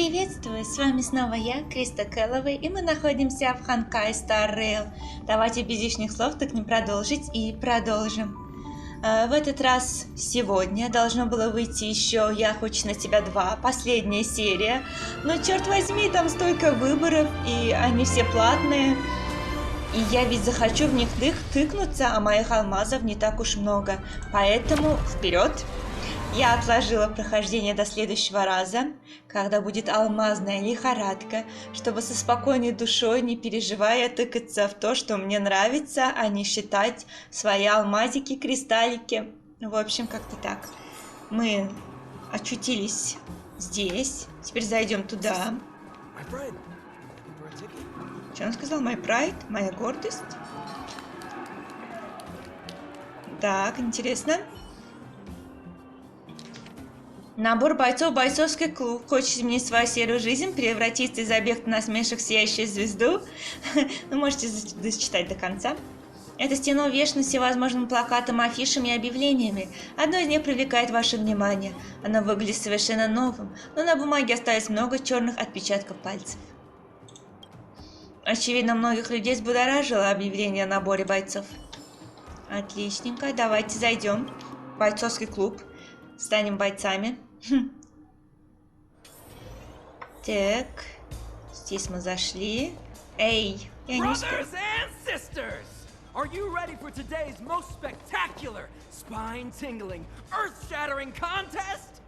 Приветствую, с вами снова я, и мы находимся в Honkai Star Rail. Давайте без лишних слов так не продолжить и продолжим. В этот раз сегодня должно было выйти еще «Я хочу на тебя 2», последняя серия. Но черт возьми, там столько выборов, и они все платные. И я ведь захочу в них тыкнуться, а моих алмазов не так уж много. Поэтому вперед! Я отложила прохождение до следующего раза, когда будет алмазная лихорадка, чтобы со спокойной душой, не переживая, тыкаться в то, что мне нравится, а не считать свои алмазики, кристаллики. В общем, как-то так. Мы очутились здесь. Теперь зайдем туда. Что он сказал? My pride? Моя гордость? Так, интересно. Набор бойцов, бойцовский клуб. Хочешь изменить свою серую жизнь, превратиться из объекта насмешек в сияющую звезду? Вы можете зачитать до конца. Эта стена увешана всевозможными плакатами, афишами и объявлениями. Одно из них привлекает ваше внимание. Оно выглядит совершенно новым, но на бумаге осталось много черных отпечатков пальцев. Очевидно, многих людей взбудоражило объявление о наборе бойцов. Отличненько, давайте зайдем в бойцовский клуб. Станем бойцами. Так, здесь мы зашли. Эй, я не успел. Are you ready for today's most spectacular, spine-tingling, earth-shattering contest?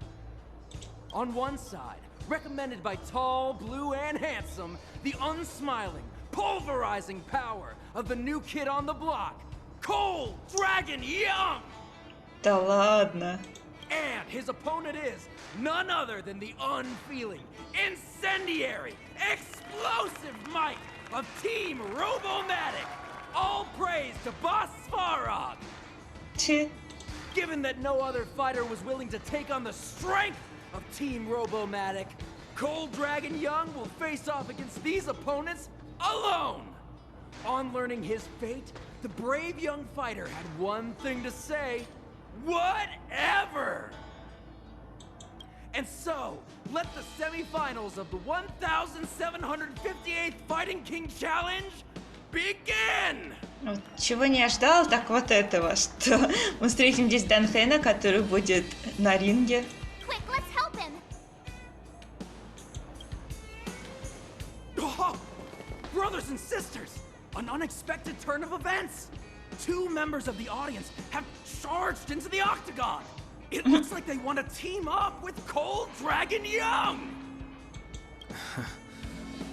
On one side, recommended by tall, blue, and handsome, the unsmiling, pulverizing power of the new kid on the block, Cold Dragon Young! Да ладно. And his opponent is none other than the unfeeling, incendiary, explosive might of Team Robomatic. All praise to Boss Svarog. Given that no other fighter was willing to take on the strength of Team Robomatic, Cold Dragon Young will face off against these opponents alone. On learning his fate, the brave young fighter had one thing to say: whatever! And so, let the semifinals of the 1758th Fighting King Challenge begin! Вот чего не ожидал, так вот этого, что мы встретим здесь Данхена, который будет на ринге. Quick, let's help him. Oh, brothers and sisters, an unexpected turn of events. Two members of the audience have charged into the octagon. It looks like they want to team up with Cold Dragon Young.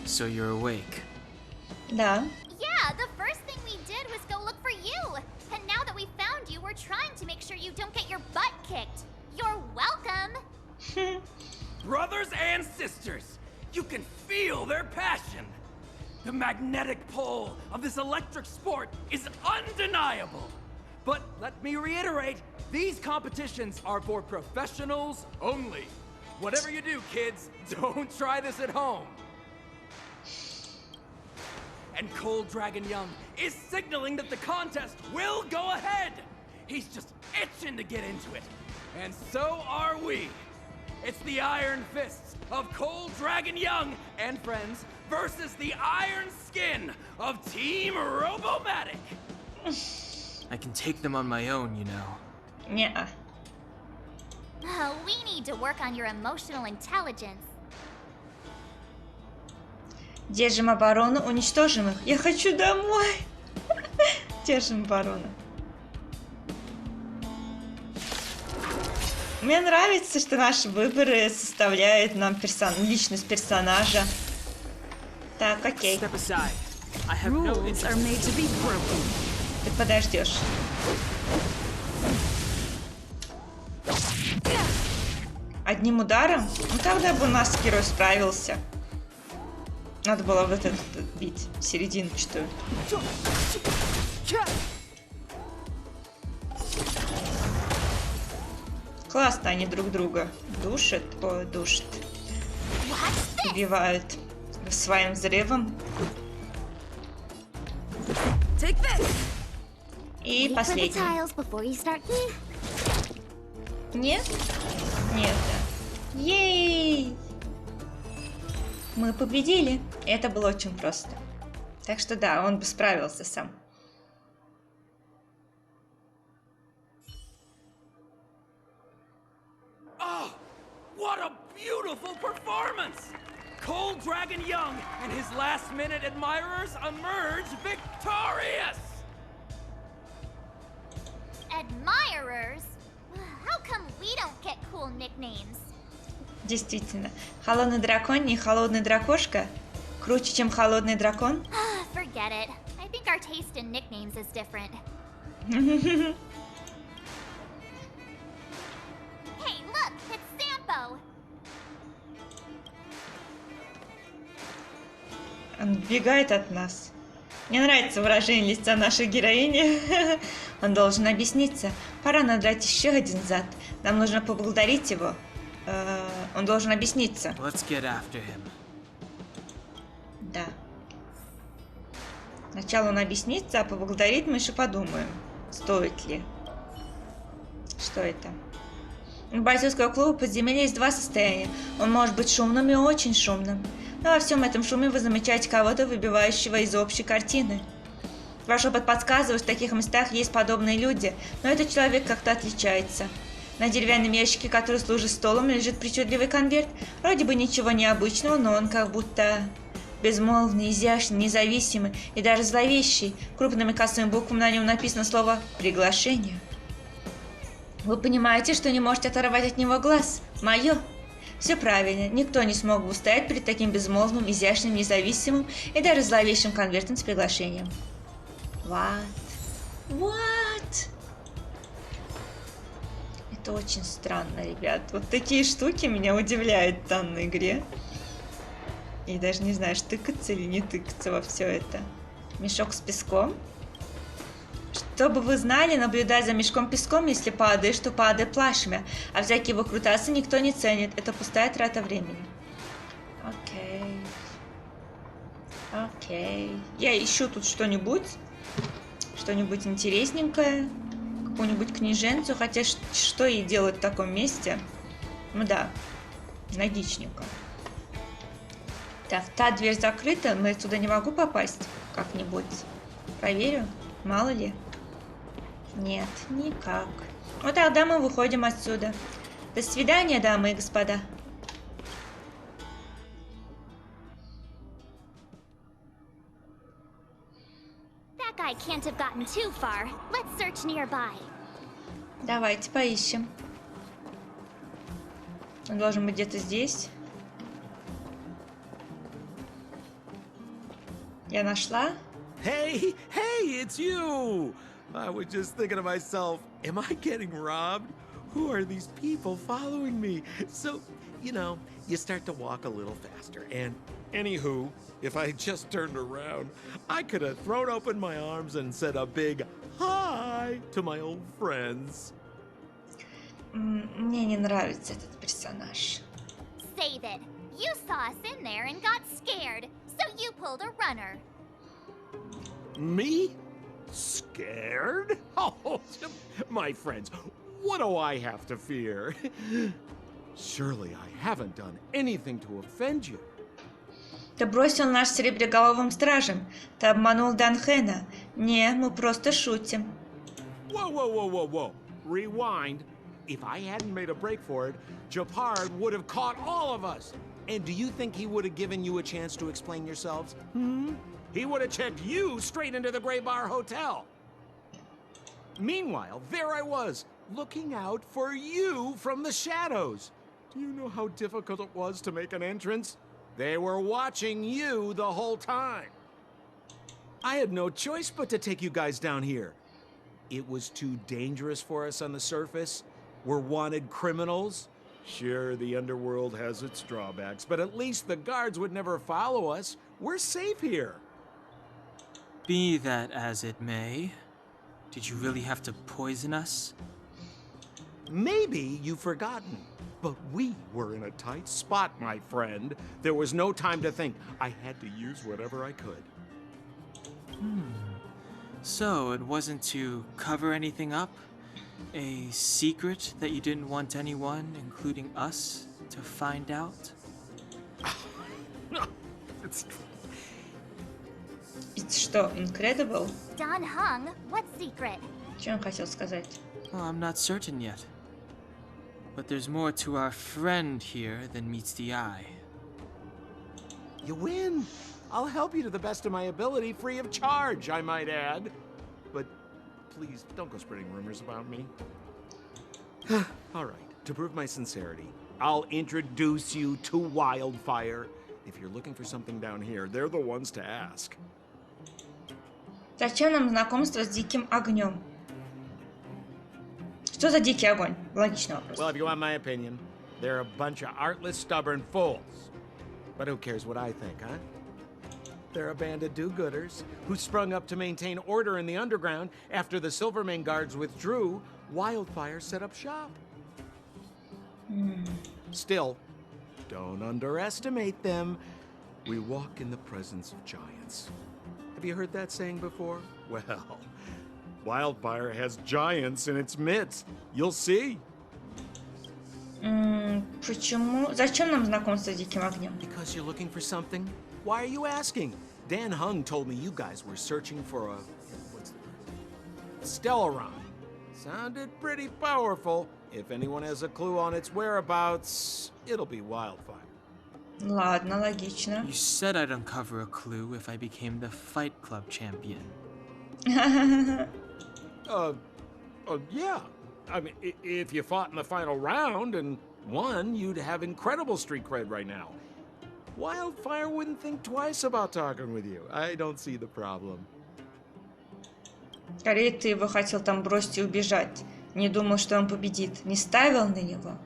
So you're awake. Да. Yeah, the first thing we did was go look for you. And now that we found you, we're trying to make sure you don't get your butt kicked. You're welcome. Brothers and sisters, you can feel their passion. The magnetic pull of this electric sport is undeniable. But let me reiterate, these competitions are for professionals only. Whatever you do, kids, don't try this at home. And Cold Dragon Young is signaling that the contest will go ahead. He's just itching to get into it. And so are we. It's the Iron Fists of Cold Dragon Young and friends versus the Iron Skin of Team Robomatic. I can take them on my own, you know. Не-а. We need to work on your emotional intelligence. Держим оборону, уничтожим их. Я хочу домой. Держим оборону. Мне нравится, что наши выборы составляют нам личность персонажа. Так, окей. Ты подождешь. Одним ударом? Ну тогда бы у нас герой справился. Надо было вот этот бить, серединочную. Классно они друг друга душат, убивают своим взрывом. И последний. Нет? Нет. Ей! Мы победили. Это было очень просто. Так что да, он бы справился сам. Oh, what a beautiful performance! Cold Dragon Young and his last-minute admirers emerge victorious! Admirers? How come we don't get cool nicknames? Действительно, холодный дракон и холодный дракошка круче, чем холодный дракон. Forget it. I think our taste in nicknames is different. Hey, look! It's Sampo! Он убегает от нас. Мне нравится выражение лица нашей героини. Он должен объясниться. Пора надрать еще один зад. Нам нужно поблагодарить его. Он должен объясниться. Let's get after him. Да. Сначала он объяснится, а поблагодарить мы еще подумаем, стоит ли. Что это? У бойцовского клуба подземелья есть два состояния. Он может быть шумным и очень шумным. Но во всем этом шуме вы замечаете кого-то, выбивающего из общей картины. Ваш опыт подсказывает, что в таких местах есть подобные люди, но этот человек как-то отличается. На деревянном ящике, который служит столом, лежит причудливый конверт. Вроде бы ничего необычного, но он как будто безмолвный, изящный, независимый и даже зловещий. Крупными косыми буквами на нем написано слово «Приглашение». Вы понимаете, что не можете оторвать от него глаз. Мое. Все правильно. Никто не смог бы устоять перед таким безмолвным, изящным, независимым и даже зловещим конвертом с приглашением. What? Это очень странно, ребят. Вот такие штуки меня удивляют в данной игре. И даже не знаешь, тыкаться или не тыкаться во все это. Мешок с песком. Чтобы вы знали, наблюдай за мешком песком, если падаешь, то падай плашмя. А всякие выкрутасы никто не ценит. Это пустая трата времени. Окей. Я ищу тут что-нибудь интересненькое. Какую-нибудь книженцу. Хотя что ей делать в таком месте? Ну да, логичненько. Так, та дверь закрыта, но я сюда не могу попасть как-нибудь. Проверю, мало ли. Нет, никак. Вот тогда мы выходим отсюда. До свидания, дамы и господа. That guy can't have gotten too far. Let's search nearby. Давайте поищем. Он должен быть где-то здесь. Я нашла. Hey, it's you! I was just thinking to myself, am I getting robbed? Who are these people following me? So, you start to walk a little faster. And anywho, if I just turned around, I could have thrown open my arms and said a big hi to my old friends. Мне не нравится этот персонаж. Save it. You saw us in there and got scared, so you pulled a runner. Me? Scared? Oh, my friends, what do I have to fear? Surely I haven't done anything to offend you. Ты бросил нас серебряголовым стражем. Ты обманул Данхена. Не, мы просто шутим. Whoa. Rewind. If I hadn't made a break for it, Japard would have caught all of us. And do you think he would have given you a chance to explain yourselves? He would have checked you straight into the Gray Bar Hotel. Meanwhile, there I was, looking out for you from the shadows. Do you know how difficult it was to make an entrance? They were watching you the whole time. I had no choice but to take you guys down here. It was too dangerous for us on the surface. We're wanted criminals. Sure, the underworld has its drawbacks, but at least the guards would never follow us. We're safe here. Be that as it may, did you really have to poison us? Maybe you've forgotten, but we were in a tight spot, my friend. There was no time to think. I had to use whatever I could. So it wasn't to cover anything up? A secret that you didn't want anyone, including us, to find out? It's что, incredible? Don Hung, what secret? Что он хотел сказать? Well, I'm not certain yet. But there's more to our friend here than meets the eye. You win. I'll help you to the best of my ability, free of charge, I might add. But please, don't go spreading rumors about me. All right, to prove my sincerity, I'll introduce you to Wildfire. If you're looking for something down here, they're the ones to ask. Зачем нам знакомство с диким огнем? Что за дикий огонь? Логичный вопрос. Well, if you want my opinion, they're a bunch of artless, stubborn fools. But who cares what I think, huh? They're a band of do-gooders who sprung up to maintain order in the underground after the Silvermane guards withdrew. Wildfire set up shop. Still, don't underestimate them. We walk in the presence of giants. Have you heard that saying before? Well, Wildfire has giants in its midst. You'll see. Почему? Зачем нам знакомство с диким огнем? Because you're looking for something? Why are you asking? Dan Hung told me you guys were searching for a... what's the word? Stellaron. Sounded pretty powerful. If anyone has a clue on its whereabouts, it'll be Wildfire. Ладно, логично. You said I'd uncover a clue if I became the Fight Club champion. Yeah. I mean, if you fought in the final round and won, you'd have incredible street cred right now. Wildfire wouldn't think twice about talking with you. I don't see the problem. Скорее, ты его хотел там бросить и убежать. Не думал, что он победит. Не ставил на него.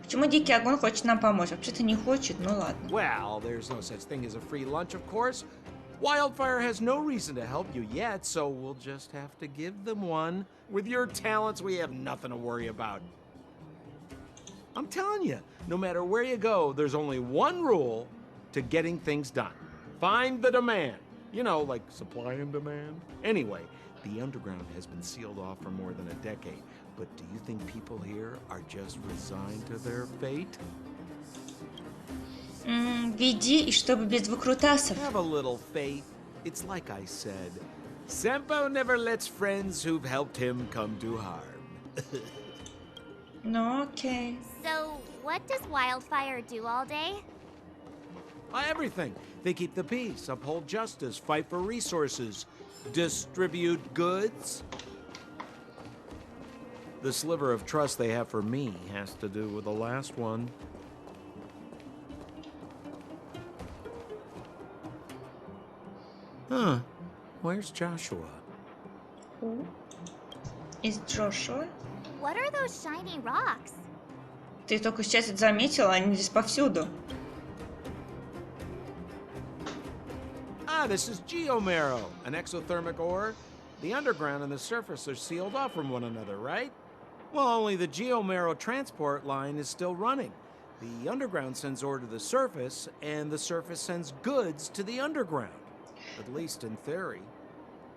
Почему дикий огонь хочет нам помочь? Вообще-то не хочет, ну ладно. Well, there's no such thing as a free lunch, of course. Wildfire has no reason to help you yet, so we'll just have to give them one. With your talents, we have nothing to worry about. I'm telling you, no matter where you go, there's only one rule to getting things done. Find the demand. You know, like supply and demand. Anyway, the underground has been sealed off for more than a decade. But do you think people here are just resigned to their fate? Веди, и чтобы без выкрутасов. Have a little faith. It's like I said. Senpo never lets friends who've helped him come to harm. Ну, окей. So, what does Wildfire do all day? Everything. They keep the peace, uphold justice, fight for resources, distribute goods. The sliver of trust they have for me has to do with the last one. Huh. Where's Joshua? Who is Joshua? What are those shiny rocks? Ты только сейчас это заметила, они здесь повсюду. This is geomarrow, an exothermic ore. The underground and the surface are sealed off from one another, right? Well, only the geomarrow transport line is still running. The underground sends ore to the surface, and the surface sends goods to the underground. At least in theory.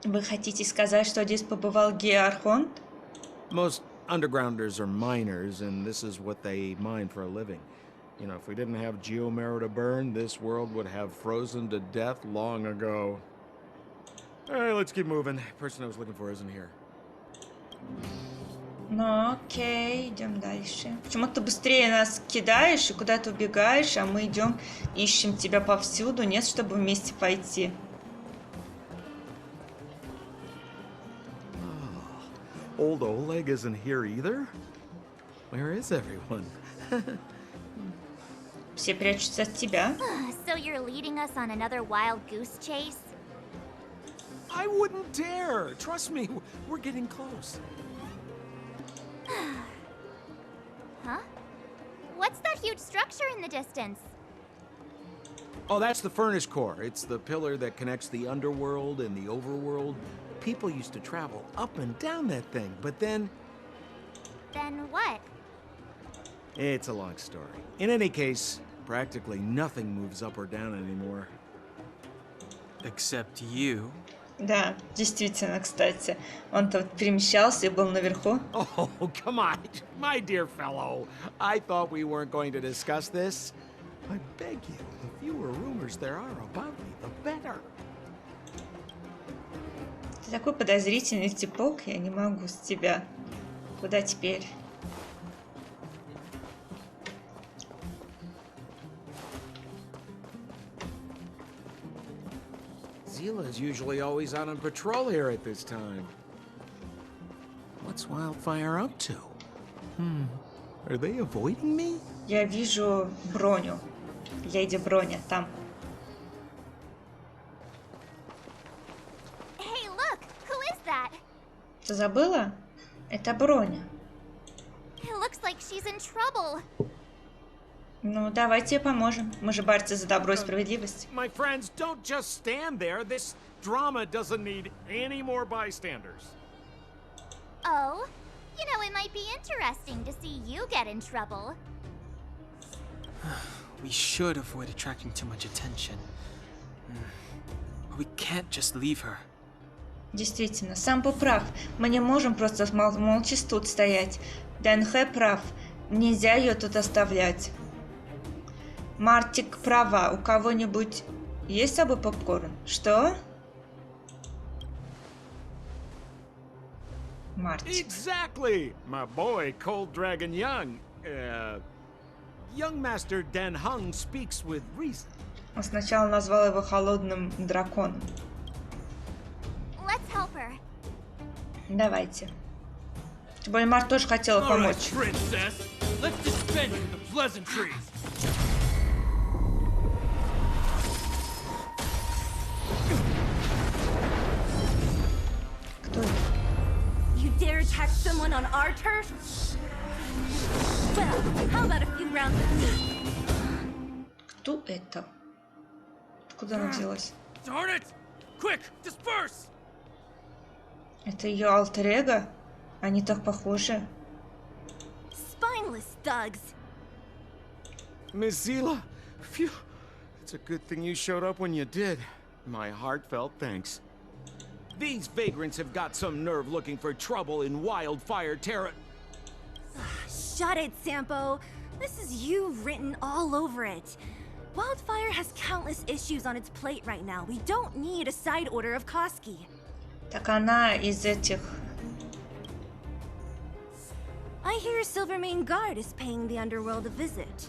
Вы хотите сказать, что здесь побывал Геархонт? Most undergrounders are miners, and this is what they mine for a living. You know, if we didn't have geomarrow to burn, this world would have frozen to death long ago. All right, let's keep moving. The person I was looking for isn't here. Ну, окей, идем дальше. Почему ты быстрее нас кидаешь и куда-то убегаешь, а мы идем, ищем тебя повсюду, нет, чтобы вместе пойти. Old Oleg isn't here either? Where is everyone? Все прячутся от тебя. So you're leading us on another wild goose chase? I wouldn't dare. Trust me, we're getting close. Huh? What's that huge structure in the distance? Oh, that's the furnace core. It's the pillar that connects the underworld and the overworld. People used to travel up and down that thing, but then... Then what? It's a long story. In any case, practically nothing moves up or down anymore. Except you. Да, действительно, кстати. Он тут перемещался и был наверху. Oh, come on, my dear fellow. I thought we weren't going to discuss this. I beg you, the fewer rumors there are about такой подозрительный типок, я не могу с тебя. Куда теперь? Zila's usually always out on patrol here at this time. What's Wildfire up to? Are they avoiding me? Я вижу Броню. Леди Броня там. Hey, look! Who is that? Ты забыла? Это Броня. It looks like she's in trouble. Ну, давайте ей поможем. Мы же борцы за добро и справедливость. My friends, don't just stand there. This drama doesn't need any more bystanders. Oh? You know, it might be interesting to see you get in trouble. We should avoid attracting too much attention. But we can't just leave her. Действительно, сам был прав. Мы не можем просто молча тут стоять. ДНХ прав. Нельзя ее тут оставлять. Мартик права. У кого-нибудь есть с собой попкорн? Что? Мартик. Exactly! My boy, Cold Dragon Young. Young Master Den Hung speaks with reason. Он сначала назвал его холодным драконом. Let's help her. Давайте. Тем более Март тоже хотела помочь. Princess, let's dispense with the pleasantries. Кто это? You dare attack someone on our turf? Well, how about a few rounds with me? Кто это? Откуда она взялась? Darn it! Quick, disperse! Это ее альтер-эго? Они так похожи. Spineless thugs. Miss Zila, phew. It's a good thing you showed up when you did. My heartfelt thanks. These vagrants have got some nerve looking for trouble in Wildfire Terra. Shut it, Sampo. This is you written all over it. Wildfire has countless issues on its plate right now. We don't need a side order of Koski. Так она из этих... I hear Silvermane Guard is paying the underworld a visit.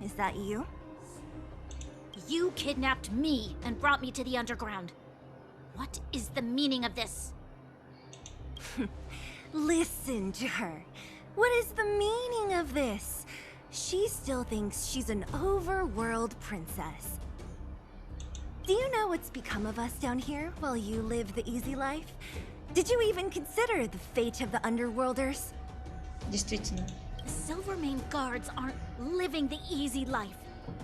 Is that you? You kidnapped me and brought me to the underground. What is the meaning of this? Listen to her. What is the meaning of this? She still thinks she's an overworld princess. Do you know what's become of us down here while you live the easy life? Did you even consider the fate of the underworlders? Действительно. The Silvermane guards aren't living the easy life.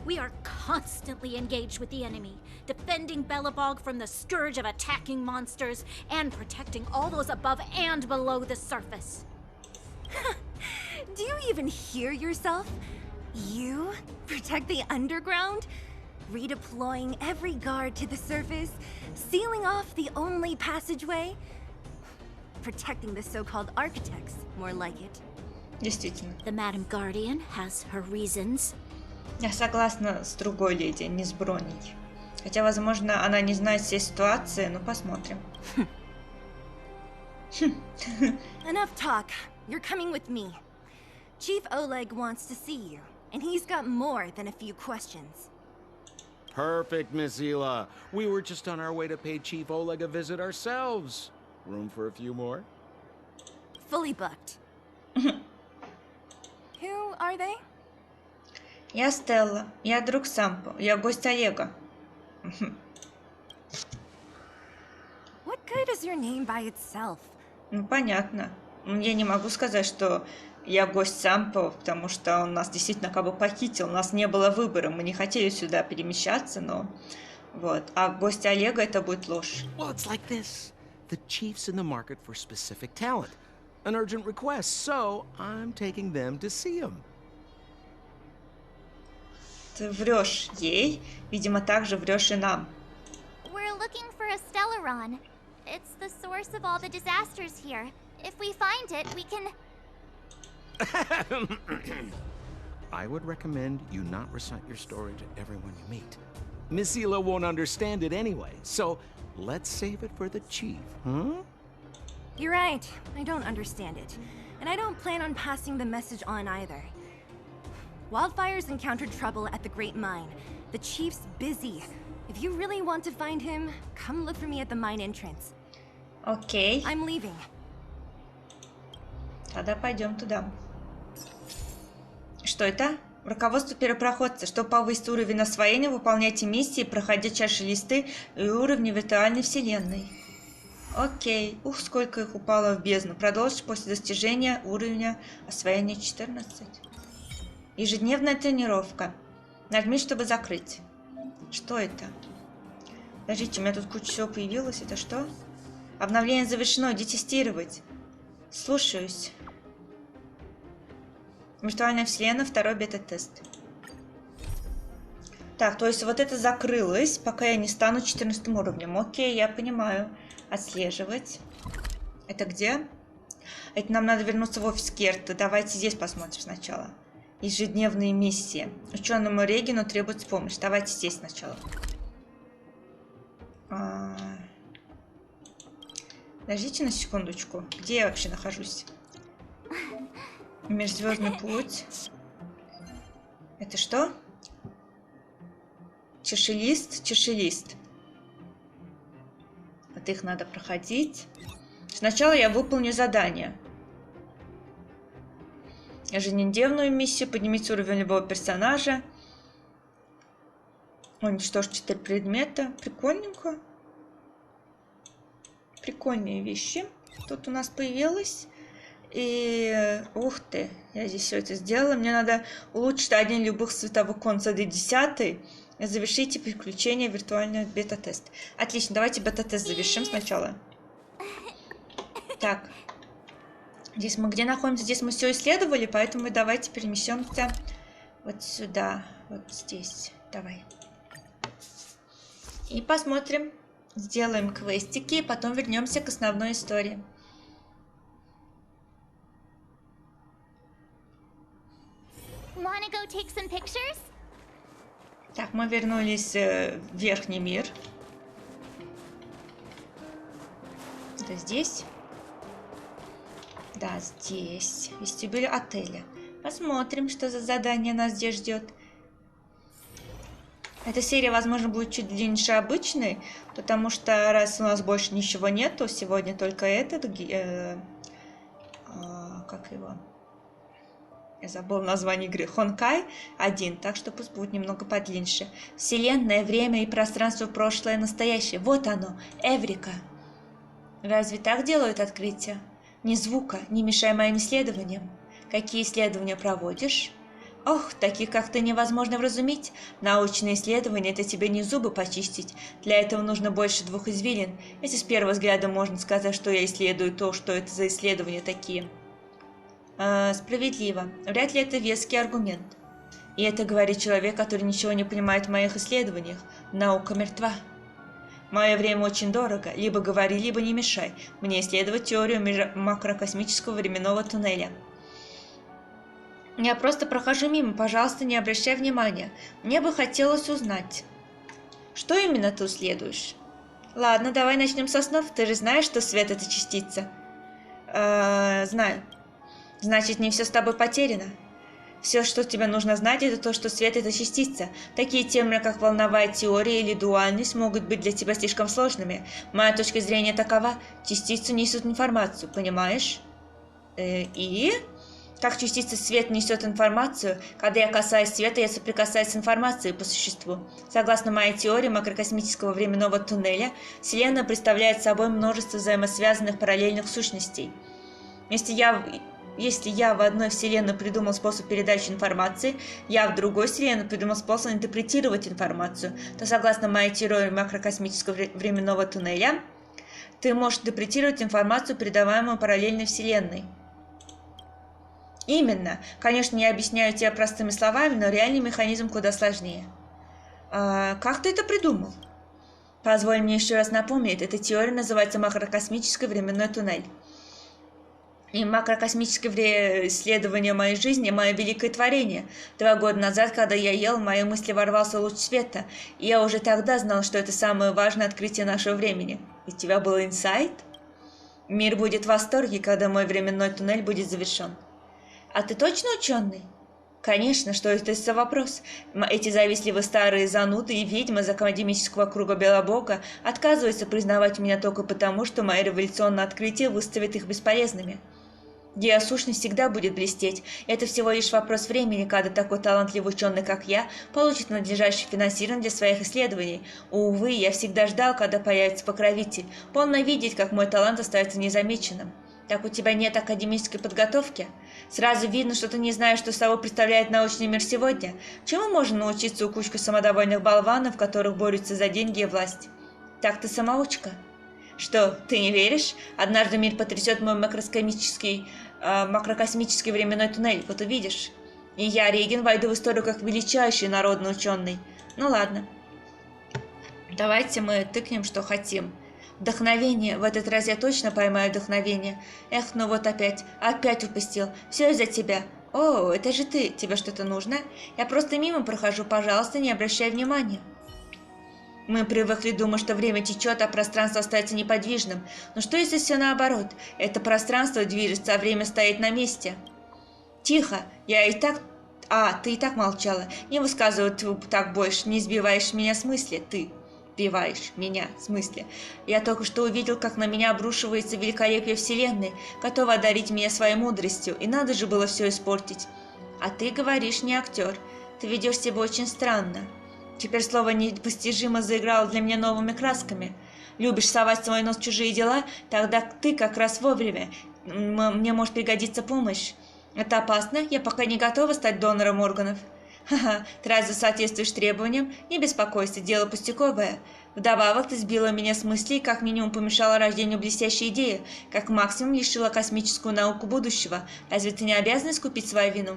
We are constantly engaged with the enemy, defending Belobog from the scourge of attacking monsters and protecting all those above and below the surface. Do you even hear yourself? You protect the underground? Redeploying every guard to the surface? Sealing off the only passageway? Protecting the so-called architects, more like it. Действительно. The Madam Guardian has her reasons. Я согласна с другой леди, не с Броней. Хотя, возможно, она не знает всей ситуации, но посмотрим. Enough talk. You're coming with me. Chief Oleg wants to see you, and he's got more than a few questions. Perfect, Miss Zila. We were just on our way to pay Chief Oleg a visit ourselves. Room for a few more? Fully booked. Who are they? Я Стелла, я друг Сампо, я гость Олега. What good is your name by itself? Ну, понятно. Я не могу сказать, что я гость Сампо, потому что он нас действительно как бы похитил. У нас не было выбора, мы не хотели сюда перемещаться, но... Вот. А гость Олега это будет ложь. Well, it's like this. The chief's in the market for specific talent. An urgent request, so I'm taking them to see him. Ты врешь ей, видимо, так же врешь и нам. We're looking for a Stellaron. It's the source of all the disasters here. If we find it, we can... I would recommend you not recite your story to everyone you meet. Miss Zila won't understand it anyway, so Let's save it for the chief, huh? You're right. I don't understand it. And I don't plan on passing the message on either. Wildfire's encountered trouble at the Great Mine. The chief's busy. If you really want to find him, come look for me at the mine entrance. Окей. I'm leaving. Тогда пойдем туда. Что это? Руководство первопроходца. Чтобы повысить уровень освоения, выполняйте миссии, проходя чаши листы и уровни виртуальной вселенной. Окей. Ух, сколько их упало в бездну. Продолжить после достижения уровня освоения 14. Ежедневная тренировка. Нажми, чтобы закрыть. Что это? Подождите, у меня тут куча всего появилось. Это что? Обновление завершено. Иди тестировать. Слушаюсь. Виртуальная вселенная, второй бета-тест. Так, то есть вот это закрылось, пока я не стану 14 уровнем. Окей, я понимаю. Отслеживать. Это где? Это нам надо вернуться в офис Керта. Давайте здесь посмотрим сначала. Ежедневные миссии. Ученому Регину требуется помощь. Давайте здесь сначала. Подождите на секундочку. Где я вообще нахожусь? Межзвездный путь. Это что? Чашелист, чашелист. Вот их надо проходить. Сначала я выполню задание. Еженедельную миссию. Поднимите уровень любого персонажа. Уничтожь 4 предмета. Прикольненько. Прикольные вещи. Тут у нас появилось. И... Ух ты. Я здесь все это сделала. Мне надо улучшить один любых световых конца до 10. Завершите приключения виртуального бета-тест. Отлично. Давайте бета-тест завершим сначала. Так. Здесь мы где находимся? Здесь мы все исследовали, поэтому давайте перемещемся вот сюда. Вот здесь. Давай. И посмотрим. Сделаем квестики, и потом вернемся к основной истории. Так, мы вернулись в верхний мир. Это здесь? Да, здесь. Вестибюль отеля. Посмотрим, что за задание нас здесь ждет. Эта серия, возможно, будет чуть длиннее обычной, потому что раз у нас больше ничего нет, то сегодня только этот... как его? Я забыл название игры. Honkai 1, так что пусть будет немного подлиннее. Вселенная, время и пространство, прошлое, настоящее. Вот оно, Эврика. Разве так делают открытия? Ни звука, не мешай моим исследованиям. Какие исследования проводишь? Ох, таких как-то невозможно вразумить. Научные исследования — это тебе не зубы почистить. Для этого нужно больше 2 извилин. Если с первого взгляда можно сказать, что я исследую то, что это за исследования такие. Справедливо. Вряд ли это веский аргумент. И это говорит человек, который ничего не понимает в моих исследованиях. Наука мертва. Мое время очень дорого. Либо говори, либо не мешай. Мне исследовать теорию макрокосмического временного туннеля. Я просто прохожу мимо, пожалуйста, не обращай внимания. Мне бы хотелось узнать, что именно ты исследуешь? Ладно, давай начнем с основ. Ты же знаешь, что свет — это частица? Знаю. Значит, не все с тобой потеряно. Все, что тебе нужно знать, это то, что свет — это частица. Такие темы, как волновая теория или дуальность, могут быть для тебя слишком сложными. Моя точка зрения такова: частицы несут информацию, понимаешь? И... Как частица света несет информацию, когда я касаюсь света, я соприкасаюсь с информацией по существу. Согласно моей теории макрокосмического временного туннеля, Вселенная представляет собой множество взаимосвязанных параллельных сущностей. Если я в одной Вселенной придумал способ передачи информации, я в другой Вселенной придумал способ интерпретировать информацию, то согласно моей теории макрокосмического временного туннеля, ты можешь интерпретировать информацию, передаваемую параллельной Вселенной. Именно. Конечно, я объясняю тебе простыми словами, но реальный механизм куда сложнее. Как ты это придумал? Позволь мне еще раз напомнить, эта теория называется макрокосмический временной туннель. И макрокосмическое исследование моей жизни – мое великое творение. 2 года назад, когда я ел, в мои мысли ворвался луч света, и я уже тогда знал, что это самое важное открытие нашего времени. И у тебя был инсайт? Мир будет в восторге, когда мой временной туннель будет завершен. А ты точно ученый? Конечно, что это за вопрос? Эти завистливые старые зануды и ведьмы из академического круга Белобока отказываются признавать меня только потому, что мои революционные открытия выставят их бесполезными. Ее сущность всегда будет блестеть. Это всего лишь вопрос времени, когда такой талантливый ученый, как я, получит надлежащее финансирование для своих исследований. Увы, я всегда ждал, когда появится покровитель. Полно видеть, как мой талант остается незамеченным. Так у тебя нет академической подготовки? Сразу видно, что ты не знаешь, что собой представляет научный мир сегодня. Чему можно научиться у кучки самодовольных болванов, которых борются за деньги и власть? Так ты самоучка. Что, ты не веришь? Однажды мир потрясет мой макрокосмический временной туннель, вот увидишь. И я, Реген, войду в историю как величайший народный ученый. Ну ладно. Давайте мы тыкнем, что хотим. Вдохновение. В этот раз я точно поймаю вдохновение. Эх, ну вот опять упустил. Все из-за тебя. О, это же ты. Тебе что-то нужно? Я просто мимо прохожу, пожалуйста, не обращай внимания. Мы привыкли думать, что время течет, а пространство остается неподвижным. Но что если все наоборот? Это пространство движется, а время стоит на месте. Тихо, ты и так молчала. Не высказывай так больше, не сбиваешь меня с мысли, ты. Сбиваешь меня с мысли. Я только что увидел, как на меня обрушивается великолепие Вселенной, готова одарить меня своей мудростью, и надо же было все испортить. А ты говоришь не актер. Ты ведешь себя очень странно. Теперь слово «непостижимо» заиграло для меня новыми красками. Любишь совать свой нос в чужие дела? Тогда ты как раз вовремя. Мне может пригодиться помощь. Это опасно? Я пока не готова стать донором органов. Ха-ха, ты разве соответствуешь требованиям? Не беспокойся, дело пустяковое. Вдобавок ты сбила меня с мыслей, как минимум помешала рождению блестящей идеи, как максимум лишила космическую науку будущего. Разве ты не обязана искупить свою вину?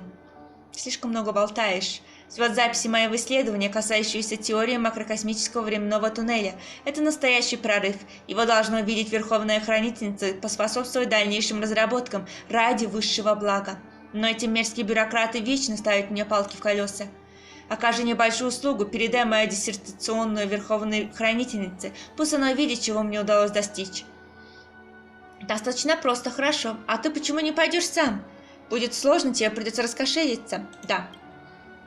Слишком много болтаешь. Вот записи моего исследования, касающиеся теории макрокосмического временного туннеля. Это настоящий прорыв. Его должна увидеть Верховная Хранительница и поспособствовать дальнейшим разработкам ради высшего блага. Но эти мерзкие бюрократы вечно ставят мне палки в колеса. Окажи небольшую услугу, передай мою диссертационную Верховной Хранительнице. Пусть она видит, чего мне удалось достичь. Достаточно просто, хорошо. А ты почему не пойдешь сам? Будет сложно, тебе придется раскошелиться. Да.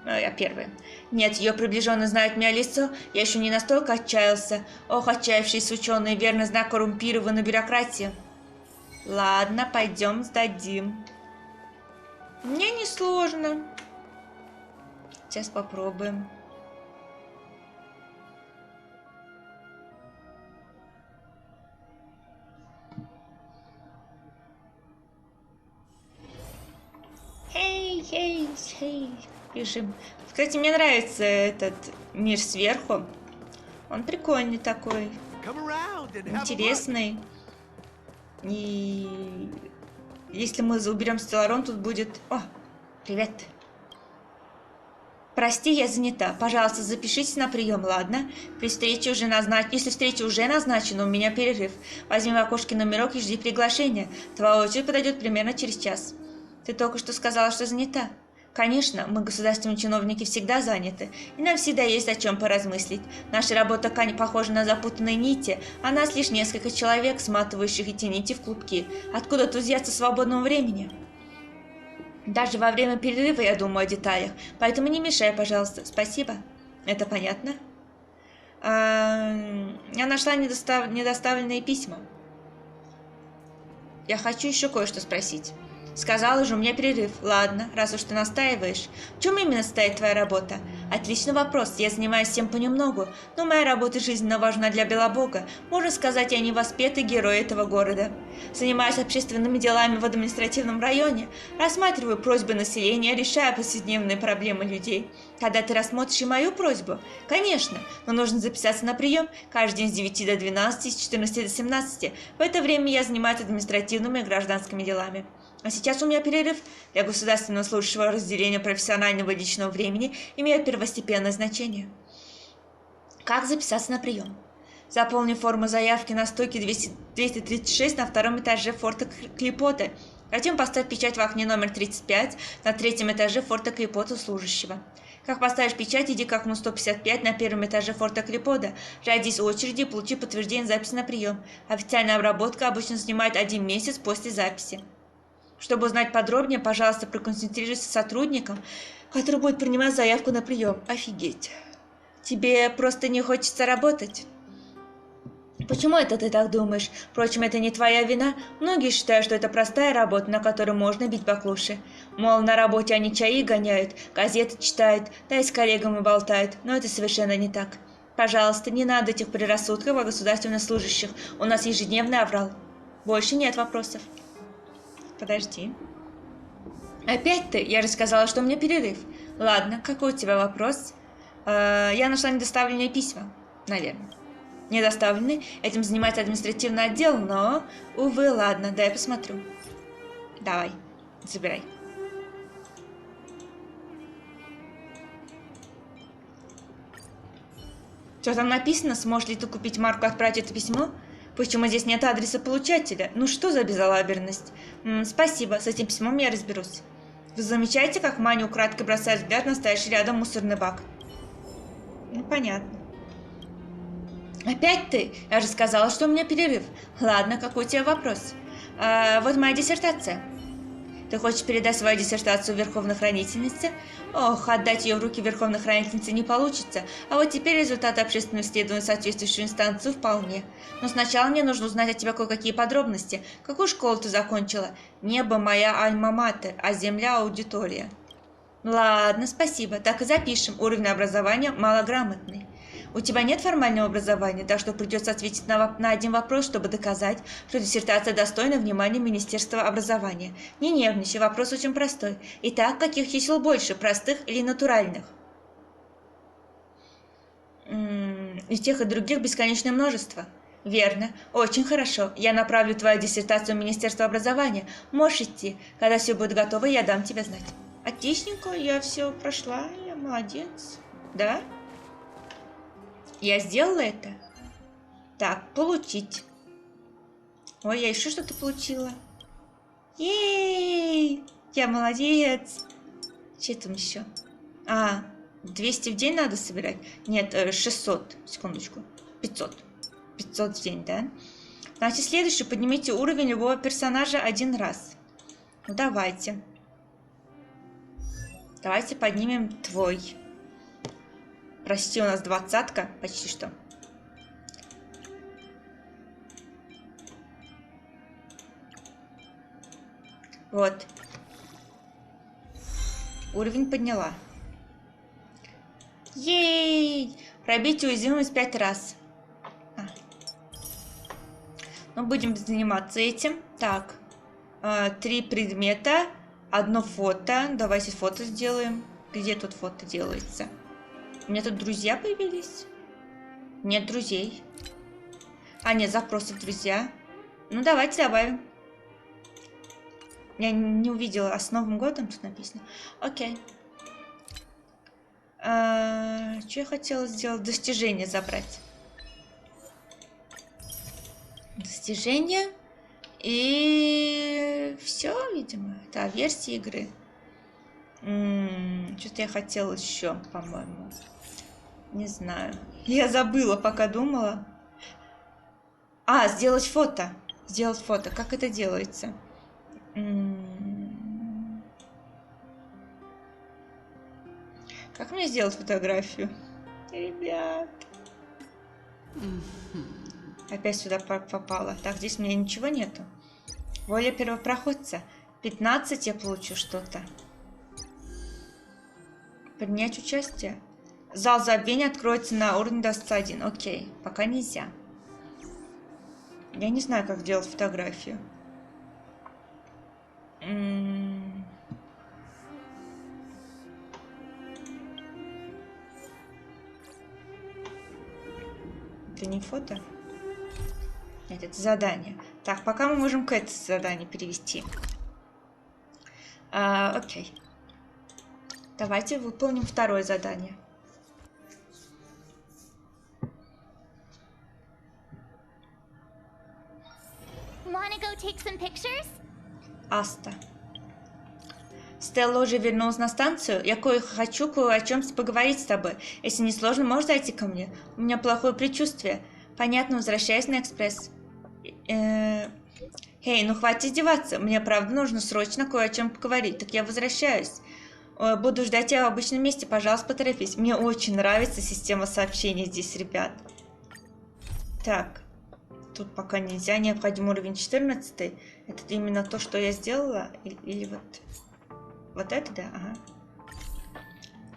Я первая. Нет, ее приближенно знают меня лицо, я еще не настолько отчаялся. Ох, отчаявшиеся ученые, верный знак коррумпированной бюрократии. Ладно, пойдем сдадим. Мне не сложно. Сейчас попробуем. Хей. Бежим. Кстати, мне нравится этот мир сверху. Он прикольный такой. Интересный. И если мы уберем стелларон, тут будет... О, привет. Прости, я занята. Пожалуйста, запишитесь на прием, ладно? При встрече уже Если встреча уже назначена, у меня перерыв. Возьми в окошке номерок и жди приглашения. Твоя очередь подойдет примерно через час. Ты только что сказала, что занята. Конечно, мы, государственные чиновники, всегда заняты, и нам всегда есть о чем поразмыслить. Наша работа похожа на запутанные нити, а нас лишь несколько человек, сматывающих эти нити в клубки. Откуда тут взяться свободного времени? Даже во время перерыва я думаю о деталях, поэтому не мешай, пожалуйста. Спасибо. Это понятно? Я нашла недоставленные письма. Я хочу еще кое-что спросить. Сказала же, у меня перерыв. Ладно, раз уж ты настаиваешь. В чем именно состоит твоя работа? Отличный вопрос. Я занимаюсь всем понемногу, но моя работа жизненно важна для Белобога. Можно сказать, я невоспетый герой этого города. Занимаюсь общественными делами в административном районе, рассматриваю просьбы населения, решаю повседневные проблемы людей. Когда ты рассмотришь и мою просьбу? Конечно, но нужно записаться на прием каждый день с 9 до 12, с 14 до 17. В это время я занимаюсь административными и гражданскими делами. А сейчас у меня перерыв. Для государственного служащего разделения профессионального и личного времени имеет первостепенное значение. Как записаться на прием? Заполни форму заявки на стойке 236 на втором этаже форта Клипота. Затем поставь печать в окне номер 35 на 3-м этаже форта Клипода служащего. Как поставишь печать, иди к окну 155 на 1-м этаже форта Клипода. Пройдись очереди и получи подтверждение записи на прием. Официальная обработка обычно занимает 1 месяц после записи. Чтобы узнать подробнее, пожалуйста, проконсультируйся с сотрудником, который будет принимать заявку на прием. Офигеть. Тебе просто не хочется работать? Почему это ты так думаешь? Впрочем, это не твоя вина. Многие считают, что это простая работа, на которой можно бить баклуши. Мол, на работе они чаи гоняют, газеты читают, да и с коллегами болтают. Но это совершенно не так. Пожалуйста, не надо этих предрассудков о государственных служащих. У нас ежедневный аврал. Больше нет вопросов. Подожди. Опять ты? Я же сказала, что у меня перерыв. Ладно, какой у тебя вопрос? Я нашла недоставленные письма. Наверное. Недоставлены. Этим занимается административный отдел, но... Увы, ладно, дай посмотрю. Давай, забирай. Что там написано? Сможешь ли ты купить марку и отправить это письмо? Почему здесь нет адреса получателя? Ну что за безалаберность? Спасибо, с этим письмом я разберусь. Вы замечаете, как Маня украдкой бросает взгляд на стоящий рядом мусорный бак? Ну, понятно. Опять ты? Я же сказала, что у меня перерыв. Ладно, какой у тебя вопрос? Вот моя диссертация. Ты хочешь передать свою диссертацию Верховной Хранительнице? Ох, отдать ее в руки Верховной Хранительницы не получится. А вот теперь результаты общественного исследования соответствующую инстанцию вполне. Но сначала мне нужно узнать от тебя кое-какие подробности. Какую школу ты закончила? Небо моя альма-матер, а земля аудитория. Ладно, спасибо. Так и запишем. Уровень образования малограмотный. У тебя нет формального образования, так что придется ответить на один вопрос, чтобы доказать, что диссертация достойна внимания Министерства образования. Не нервничай, вопрос очень простой. Итак, каких чисел больше, простых или натуральных? И тех, и других бесконечное множество. Верно. Очень хорошо. Я направлю твою диссертацию в Министерство образования. Можешь идти. Когда все будет готово, я дам тебе знать. Отличненько, я все прошла, я молодец. Да? Я сделала это? Так, получить. Ой, я еще что-то получила. Ей! Я молодец. Что там еще? 200 в день надо собирать? Нет, 600. Секундочку. 500. 500 в день, да? Значит, следующий. Поднимите уровень любого персонажа один раз. Ну, давайте. Давайте поднимем твой. Прости, у нас 20-ка, почти что. Вот. Уровень подняла. Ей! Пробейте уязвимость 5 раз. Ну, будем заниматься этим. Так. 3 предмета. 1 фото. Давайте фото сделаем. Где тут фото делается? У меня тут друзья появились? Нет друзей. Нет, запросы в друзья. Ну, давайте добавим. Я не увидела. А с Новым годом тут написано. Окей. Что я хотела сделать? Достижения забрать. Достижения. И все, видимо. Это версия игры. Что-то я хотела еще, по-моему. Не знаю. Я забыла, пока думала. Сделать фото. Сделать фото. Как это делается? Как мне сделать фотографию? Ребят. Опять сюда попала. Так, здесь у меня ничего нету. Воля первопроходца. 15 я получу что-то. Принять участие. Зал забвения откроется на уровне 21. Окей, пока нельзя. Я не знаю, как делать фотографию. Это не фото? Нет, это задание. Так, пока мы можем к этому заданию перевести. Окей. Давайте выполним второе задание. Аста. Стелла уже вернулась на станцию. Я хочу кое о чем поговорить с тобой. Если не сложно, можешь зайти ко мне? У меня плохое предчувствие. Понятно, возвращаюсь на экспресс. Эй, ну хватит издеваться. Мне правда нужно срочно кое о чем поговорить. Так я возвращаюсь. Буду ждать тебя в обычном месте. Пожалуйста, поторопись. Мне очень нравится система сообщений здесь, ребят. Так. Тут пока нельзя. Необходим уровень 14. Это именно то, что я сделала? Или вот... Вот это, да? Ага.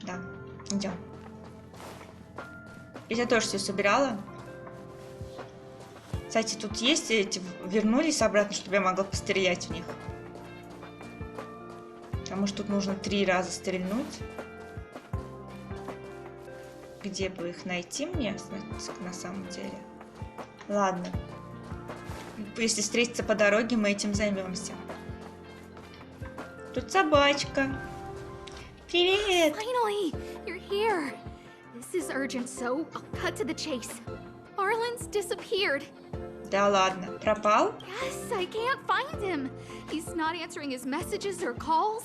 Да. Идем. Я тоже все собирала. Кстати, тут есть эти... Вернулись обратно, чтобы я могла пострелять в них. Потому что тут нужно 3 раза стрельнуть. Где бы их найти мне, на самом деле? Ладно. Если встретиться по дороге, мы этим займемся. Тут собачка. Привет! Finally, you're here. This is urgent, so I'll cut to the chase. Arlen's disappeared. Да ладно, пропал? Yes, I can't find him. He's not answering his messages or calls.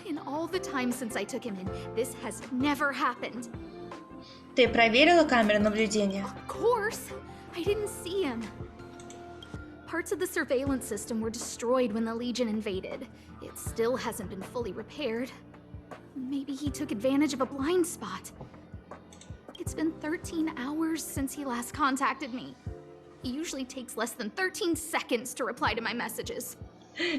In all the time since I took him in, this has never happened. Ты проверила камеру наблюдения? Of course, I didn't see him. Parts of the surveillance system were destroyed when the Legion invaded. It still hasn't been fully repaired. Maybe he took advantage of a blind spot. It's been 13 hours since he last contacted me. He usually takes less than 13 seconds to reply to my messages.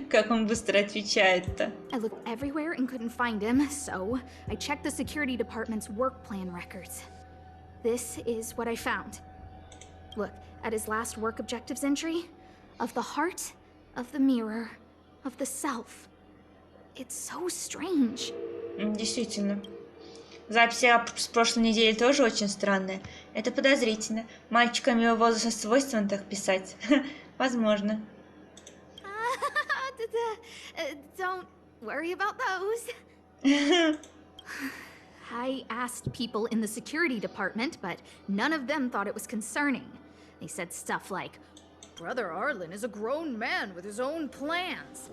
Как он быстро отвечает-то? I looked everywhere and couldn't find him, so I checked the security department's work plan records. This is what I found. Look, at his last work objectives entry, of the heart, of the mirror, of the self. It's so strange. Действительно. Записи с прошлой недели тоже очень странные. Это подозрительно. Мальчикам его возраста свойственно так писать. Возможно. Don't worry about those. I asked people in the security department, but none of them thought it was concerning. They said stuff like, Brother Arlen is a grown man with his own plans.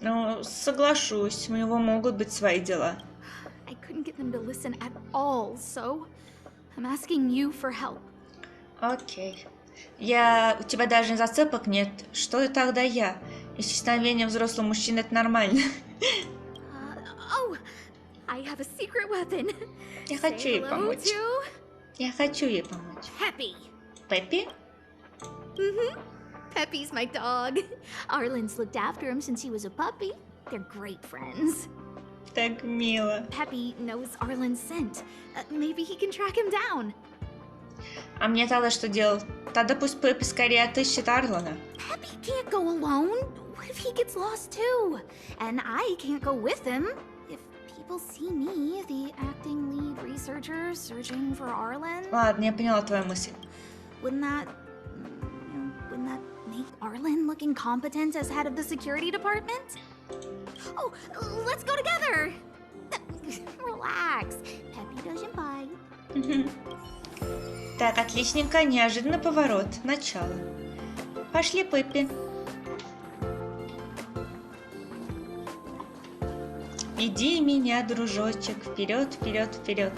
Ну, соглашусь, у него могут быть свои дела. I couldn't get them to listen at all, so I'm asking you for help. Окей. У тебя даже зацепок нет. Что тогда я? Исчезновение взрослого мужчины — это нормально. Oh, I have a secret weapon. Я хочу ей помочь. Я хочу ей помочь. Peppy. Пеппи? Mm-hmm. Peppy's my dog. Arlen's looked after him since he was a puppy. They're great friends. Так мило. Peppy knows Arlen's scent. Maybe he can track him down. А мне тогда что делать? Тогда пусть Пеппи скорее отыщет Арлана. Peppy can't go alone. What if he gets lost too? And I can't go with him. If people see me, the acting lead researcher, searching for Arlen... Ладно, я поняла твою мысль. Wouldn't that make Arlen look incompetent as head of the security department? Oh, let's go together! Relax. Peppy doesn't bite. Так, отличненько, неожиданно поворот. Начало. Пошли, Пеппи. Веди меня, дружочек, вперед, вперед, вперед.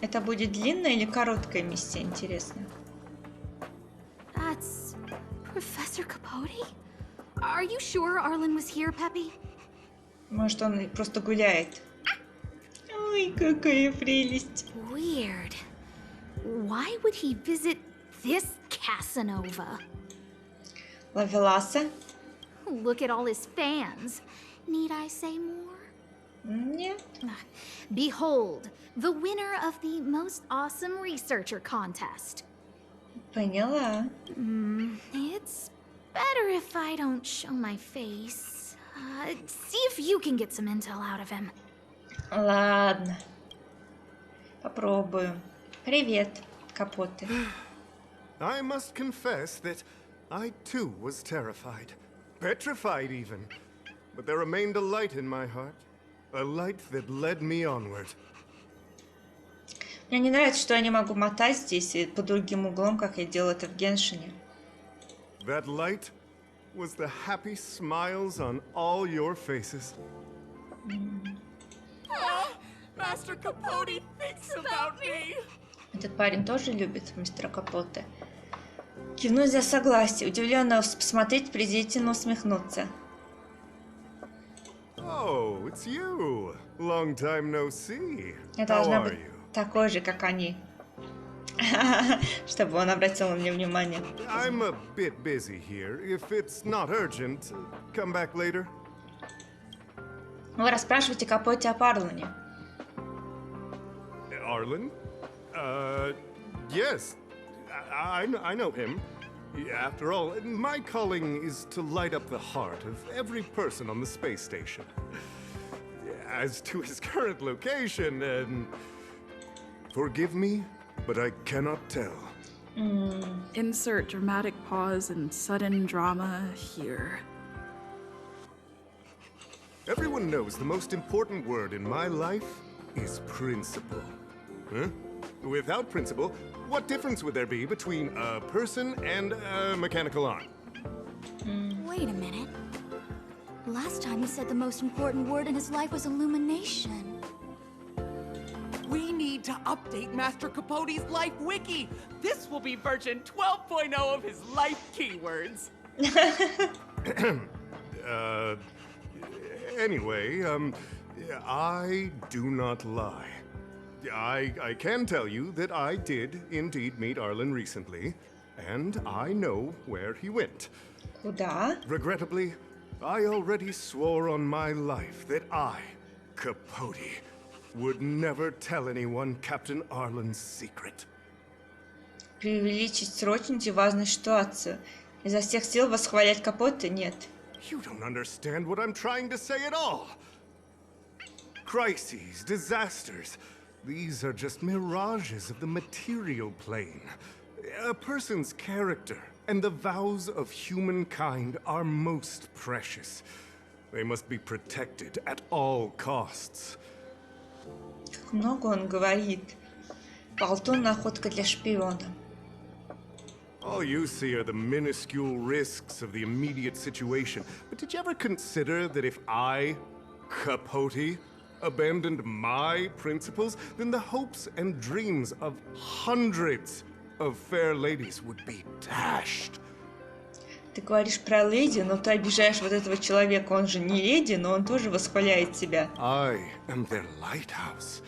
Это будет длинная или короткая миссия, интересно? That's Professor Capote? Are you sure Arlen was here, Peppy? Может, он просто гуляет? Ой, какая прелесть. Weird. Why would he visit this Casanova? Ловеласа? Look at all his fans. Need I say more? Нет. Behold, the winner of the most awesome researcher contest. Поняла. It's better if I don't show my face. See if you can get some intel out of him. Ладно. Попробую. Привет, Капоты. I must confess that I too was terrified. Petrified even. But there remained a light in my heart. A light that led me onward. Мне не нравится, что я не могу мотать здесь и под другим углом, как я делал это в Геншине. That light was the happy smiles on all your faces. Master Capote thinks about me. Этот парень тоже любит мистера Капоте. Кивнуть за согласие, удивленно посмотреть, презрительно усмехнуться. Oh, it's you. Long time no see. Я How должна are быть you? такой же, как они. Чтобы он обратил на меня внимание. I'm a bit busy here. If it's not urgent, come back later. Вы расспрашиваете Капоте об Арлоне. Arlen? Yes. I know him. After all, my calling is to light up the heart of every person on the space station. As to his current location, forgive me, but I cannot tell. Insert dramatic pause and sudden drama here. Everyone knows the most important word in my life is principle. Huh? Without principle, what difference would there be between a person and a mechanical arm? Wait a minute. Last time he said the most important word in his life was illumination. We need to update Master Capote's life wiki. This will be version 12.0 of his life keywords. Anyway, I do not lie. I can tell you that I did indeed meet Arlen recently, and I know where he went. Куда? Regrettably, I already swore on my life that I, Capote, would never tell anyone Captain Arlen's secret. Преувеличить срочность и важную ситуацию. Изо всех сил восхвалять Капоте? Нет. You don't understand what I'm trying to say at all. Crises, disasters, these are just mirages of the material plane. A person's character and the vows of humankind are most precious. They must be protected at all costs. Как много он говорит. Болтун — находка для шпиона. All you see are the minuscule risks of the immediate situation. But did you ever consider that if I, Capote, abandoned my principles, then the hopes and dreams of hundreds of fair ladies would be dashed? Ты говоришь про леди, но ты обижаешь вот этого человека. Он же не леди, но он тоже восхваляет себя. I am their lighthouse,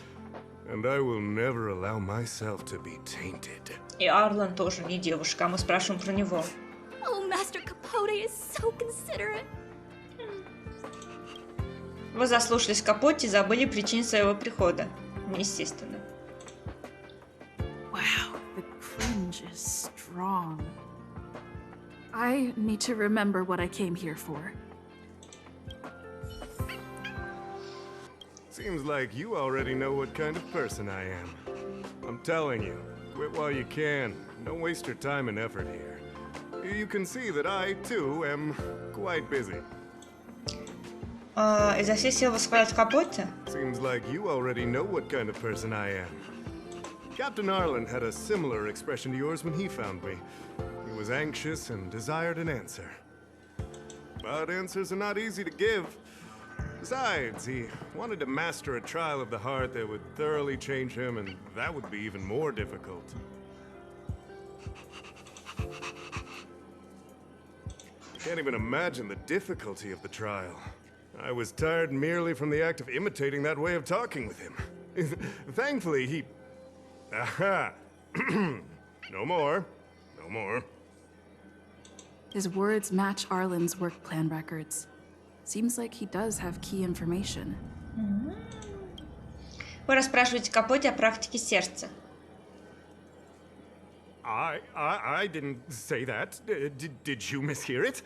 and I will never allow myself to be tainted. И Арлон тоже не девушка, а мы спрашиваем про него. Oh, Master Capote is so considerate. Вы заслушались Капоте и забыли причину своего прихода. Естественно. Wow, the cringe is strong. I need to remember what I came here for. Seems like you already know what kind of person I am. I'm telling you, quit while you can. Don't waste your time and effort here. You can see that I, too, am quite busy. Изо всех сил восхвалять Капоте? Seems like you already know what kind of person I am. Captain Arlen had a similar expression to yours when he found me. He was anxious and desired an answer. But answers are not easy to give. Besides, he wanted to master a trial of the heart that would thoroughly change him, and that would be even more difficult. I can't even imagine the difficulty of the trial. I was tired merely from the act of imitating that way of talking with him. Thankfully, he... Aha! No more. No more. His words match Arlen's work plan records. Seems like he does have key information. Вы расспрашиваете Капоте о практике сердца. I didn't say that. Did you mishear it?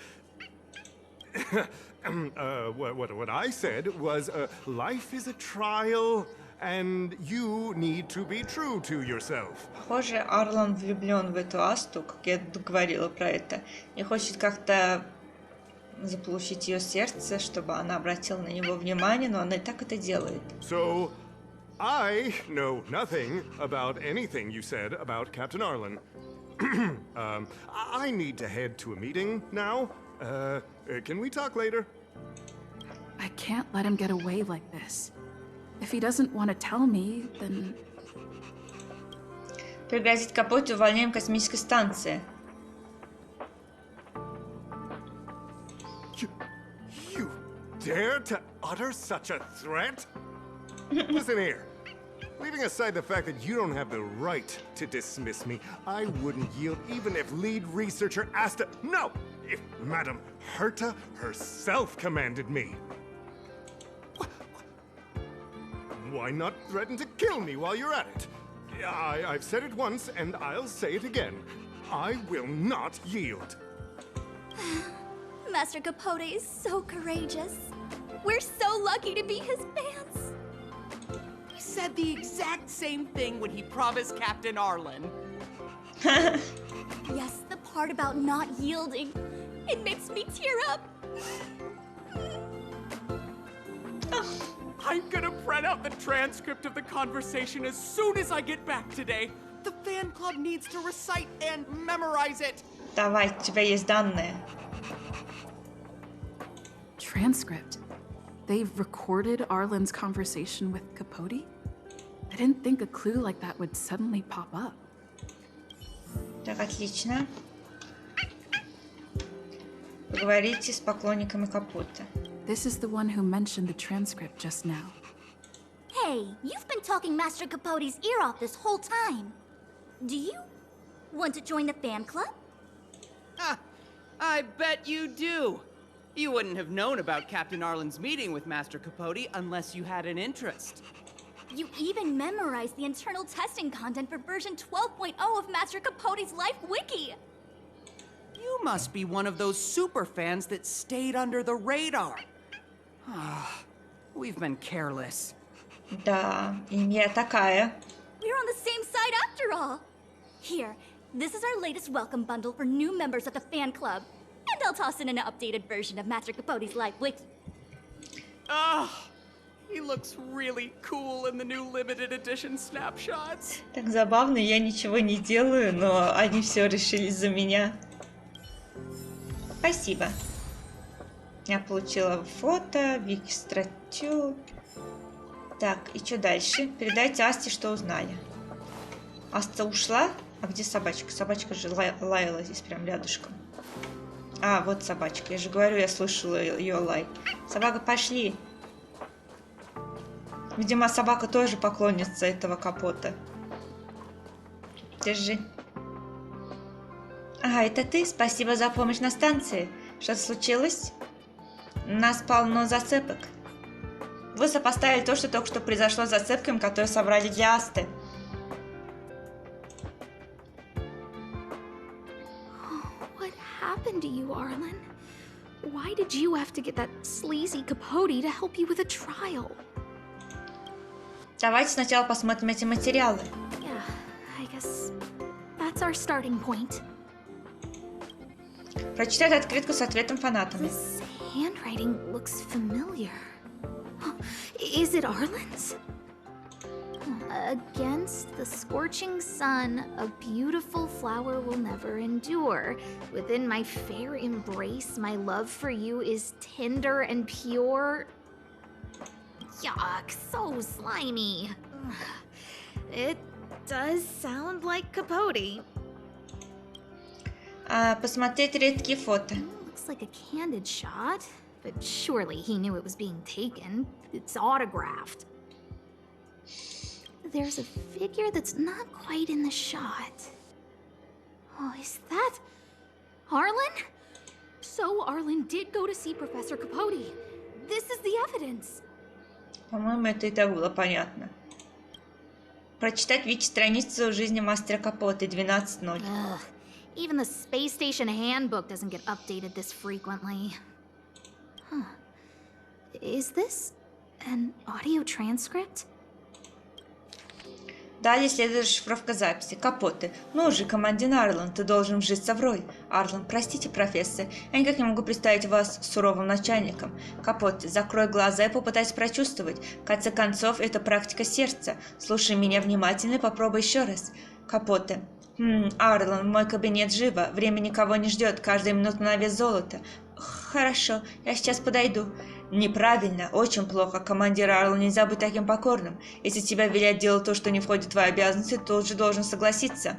What I said was, life is a trial, and you need to be true to yourself. Похоже, Арлон влюблен в эту Асту, как я говорила про это, и хочет как-то заполучить ее сердце, чтобы она обратила на него внимание, но она и так это делает. So, I know nothing about anything you said about Captain Arlen. I need to head to a meeting now. Can we talk later? I can't let him get away like this. If he doesn't want to tell me, then... Пригрозить Капоте увольнением космической станции. You dare to utter such a threat? Listen here. Leaving aside the fact that you don't have the right to dismiss me, I wouldn't yield even if lead researcher Asta... No! If Madame Herta herself commanded me. Why not threaten to kill me while you're at it? I've said it once, and I'll say it again. I will not yield. Master Capote is so courageous. We're so lucky to be his fans. He said the exact same thing when he promised Captain Arlen. Yes, the part about not yielding. It makes me tear up. I'm gonna print out the transcript of the conversation as soon as I get back today. The fan club needs to recite and memorize it. Давай, у тебя есть данные. Transcript? They've recorded Arlen's conversation with Capote? I didn't think a clue like that would suddenly pop up. Так, отлично. Поговорите с поклонниками Капота. This is the one who mentioned the transcript just now. Hey, you've been talking Master Capote's ear off this whole time. Do you want to join the fan club? Ah, I bet you do. You wouldn't have known about Captain Arlen's meeting with Master Capote unless you had an interest. You even memorized the internal testing content for version 12.0 of Master Capote's Life Wiki. You must be one of those super fans that stayed under the radar. We've been careless. Да, и я такая. We're on the same side after all. Here, this is our latest welcome bundle for new members of the fan club. And I'll toss in an updated version of Master Capote's Life Wiki. He looks really cool in the new limited edition snapshots. Так забавно, я ничего не делаю, но они все решили за меня. Спасибо. Я получила фото, вики статью. Так, и что дальше? Передайте Асте, что узнали. Аста ушла? А где собачка? Собачка же лаяла здесь прям рядышком. А, вот собачка. Я же говорю, я слышала ее лай. Собака, пошли. Видимо, собака тоже поклонница этого Капота. Держи. Ага, это ты? Спасибо за помощь на станции. Что-то случилось? У нас полно зацепок. Вы сопоставили то, что только что произошло с зацепками, которые собрали для Асты. What happened to you, Arlen? Why did you have to get that sleazy Capote to help you with a trial? Давайте сначала посмотрим эти материалы. Yeah, I guess that's our starting point. Прочитать открытку с ответом фанатами. This handwriting looks familiar. Is it Arlen's? Against the scorching sun, a beautiful flower will never endure. Within my fair embrace, my love for you is tender and pure. Yuck, so slimy. It does sound like Capote. Посмотреть редкие фото. Looks like a candid shot, but surely he knew it was being taken. It's autographed. There's a figure that's not quite in the shot. Oh, is that Arlen? So Arlen did go to see Professor Capote. This is the evidence. По-моему, это и так было понятно. Прочитать вики-страницу жизни мастера Капоты 12.0. Ugh. Even the space station handbook doesn't get updated this frequently. Huh. Is this an audio transcript? Далее следует расшифровка записи. Капоты. Ну же, командир Арлан, ты должен вжиться в роль. Арлан, простите, профессор, я никак не могу представить вас суровым начальником. Капоты, закрой глаза и попытайся прочувствовать. В конце концов, это практика сердца. Слушай меня внимательно и попробуй еще раз. Капоты. Арлан, мой кабинет живо. Время никого не ждет. Каждая минута на вес золота. Хорошо, я сейчас подойду. Неправильно, очень плохо. Командир Арлан, нельзя быть таким покорным. Если тебя велят делать то, что не входит в твои обязанности, то же должен согласиться.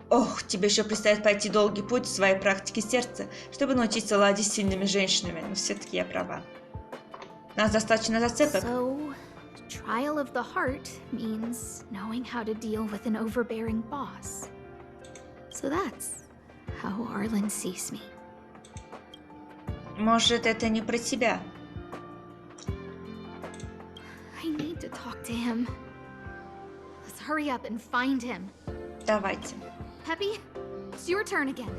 Ох, тебе еще предстоит пройти долгий путь в своей практике сердца, чтобы научиться ладить с сильными женщинами. Но все-таки я права. Нас достаточно зацепок. So, trial of the heart means knowing how to deal with an overbearing boss. So that's how Arlen sees me. Может, это не про тебя? I need to talk to him. Let's hurry up and find him. Давайте. Peppy, it's your turn again.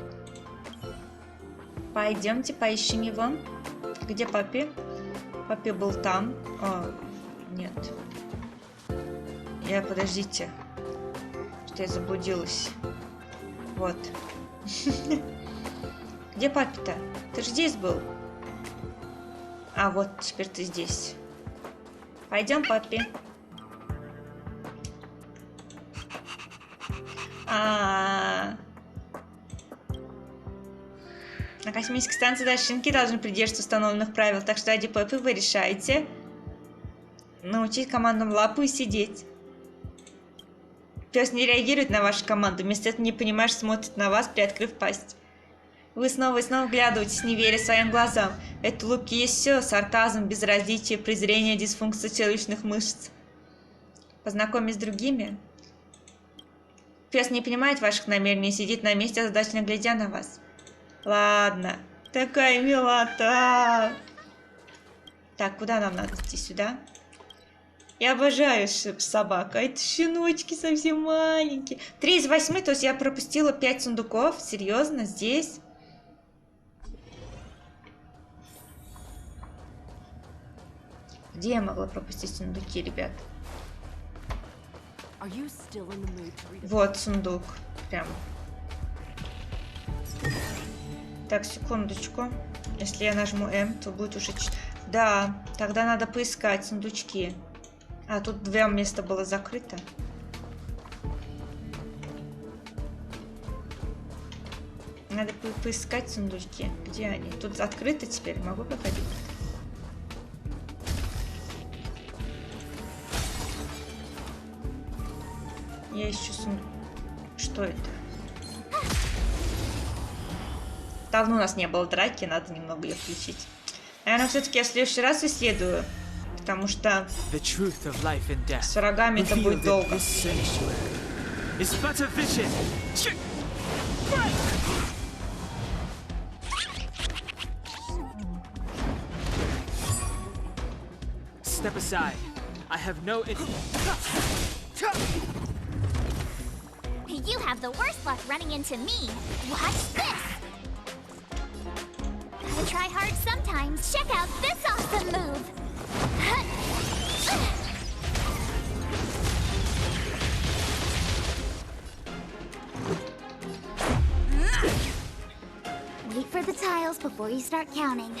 Пойдемте поищем его. Где Папи? Папи был там. О, нет. Подождите. Что я заблудилась. Вот. Где Папи-то? Ты же здесь был. А вот, теперь ты здесь. Пойдем, Папи. На космической станции даже щенки должны придерживаться установленных правил, так что ради Папи вы решаете научить командам лапу и сидеть. Пес не реагирует на вашу команду, вместо этого не понимаешь, смотрит на вас, приоткрыв пасть. Вы снова и снова вглядываетесь, не веря своим глазам. Это улыбки есть все, сарказм, безразличие, презрение, дисфункция челюстных мышц. Познакомить с другими? Пес не понимает ваших намерений, сидит на месте, озадаченно глядя на вас. Ладно, такая милота. Так, куда нам надо идти? Сюда? Я обожаю собак, а это щеночки совсем маленькие. 3 из 8, то есть я пропустила 5 сундуков. Серьезно, здесь? Где я могла пропустить сундуки, ребят? Вот сундук. Прям. Так, секундочку. Если я нажму М, то будет уже... Да, тогда надо поискать сундучки. А, тут 2 места было закрыто. Надо поискать сундучки. Где они? Тут открыто теперь. Могу проходить? Я ищу сундук. Что это? Давно у нас не было драки, надо немного ее включить. Наверное, все-таки я в следующий раз исследую. Потому что с врагами это будет долго. Step aside. I have no You have the worst luck running into me. Watch this. Gotta try hard sometimes. Check out this awesome move. Wait for the tiles before you start counting.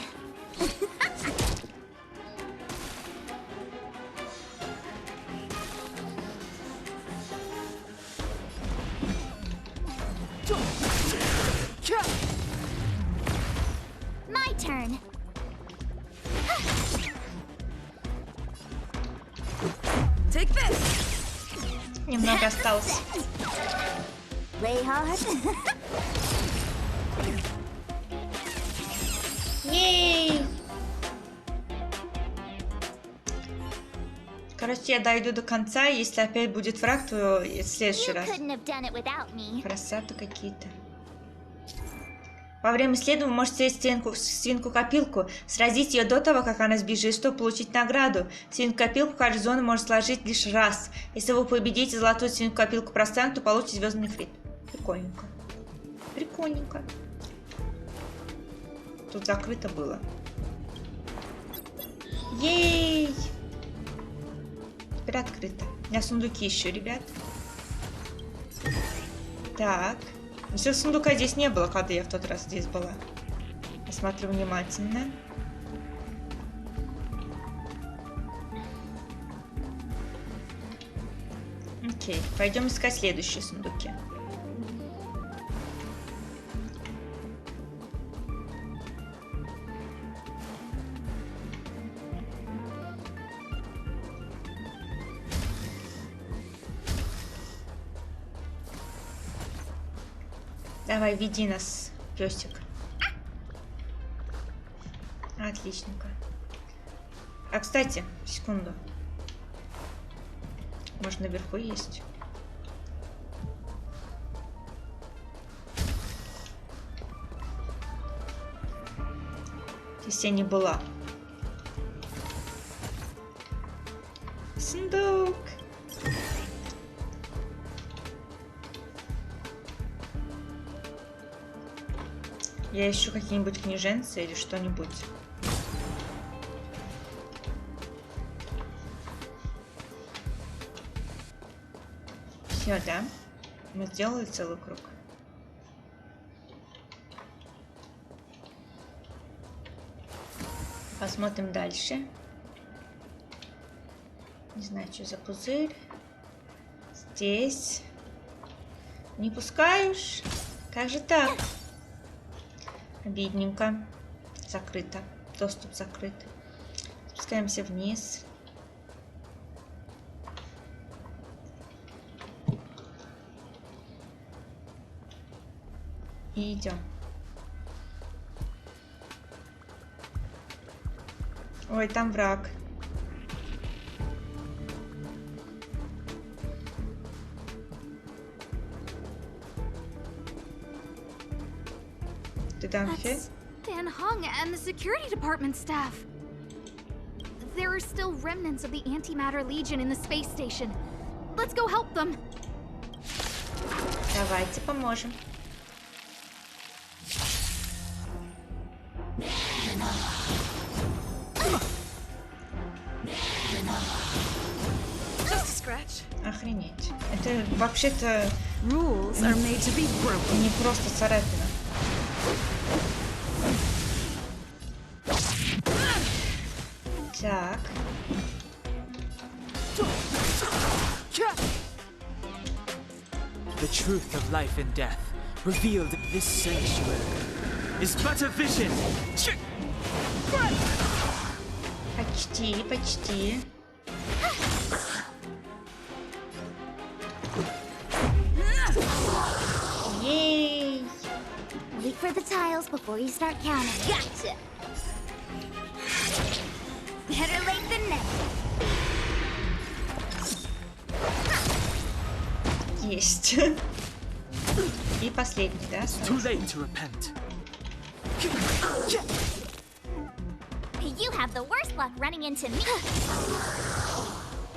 My turn. Take this. Немного осталось. Play hard. Ей! Короче, я дойду до конца, если опять будет враг, то в следующий раз. Красоты какие-то. Во время исследования вы можете встретить свинку-копилку, сразить ее до того, как она сбежит, чтобы получить награду. Свинку-копилку каждая зона может сложить лишь раз. Если вы победите золотую свинку-копилку пространства, то получите звездный нефрит. Прикольненько. Прикольненько. Тут закрыто было. Ей! Теперь открыто. У меня сундуки еще, ребят. Так. Если сундука здесь не было, когда я в тот раз здесь была. Посмотрю внимательно. Окей, пойдем искать следующие сундуки. Давай, веди нас, песик. Отличненько. А, кстати, секунду. Может, наверху есть? Здесь я не была. Сундук. Я ищу какие-нибудь книженцы или что-нибудь. Все, да? Мы сделали целый круг. Посмотрим дальше. Не знаю, что за пузырь. Здесь. Не пускаешь? Как же так? Обидненько. Закрыто. Доступ закрыт. Спускаемся вниз. И идем. Ой, там враг. That's Van Hung and the security department staff. There are still remnants of the Antimatter Legion in the space station. Let's go help them. Давайте поможем. Охренеть. Это вообще-то не просто царапина. Так. The truth of life and death, revealed in this sanctuary, is but a vision. Почти, почти. Yay! Wait for the tiles before you start counting. Gotcha! Better late than never. Есть. И последний, да? Too late to repent. You have the worst luck running into me.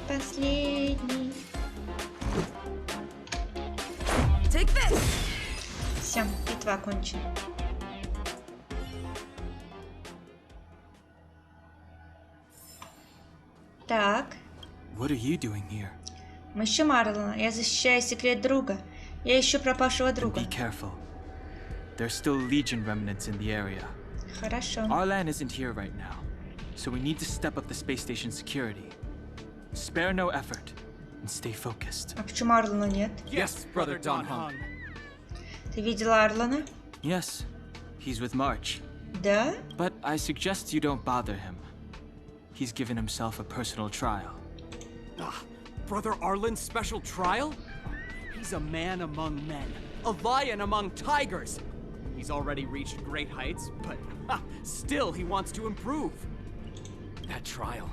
Последний. Take this. Все, битва окончена. Так. What are you doing here? Мы ищем Арлана. Я защищаю секрет друга. Я ищу пропавшего друга. Be careful. There's still Legion remnants in the area. Хорошо. Arlan isn't here right now, so we need to step up the space station security. Spare no effort and stay focused. А почему Арлана нет? Yes, brother Don Hung. Ты видела Арлана? Yes, he's with March. Да? But I suggest you don't bother him. He's given himself a personal trial. Brother Arlen's special trial? He's a man among men, a lion among tigers. He's already reached great heights, but still he wants to improve. That trial,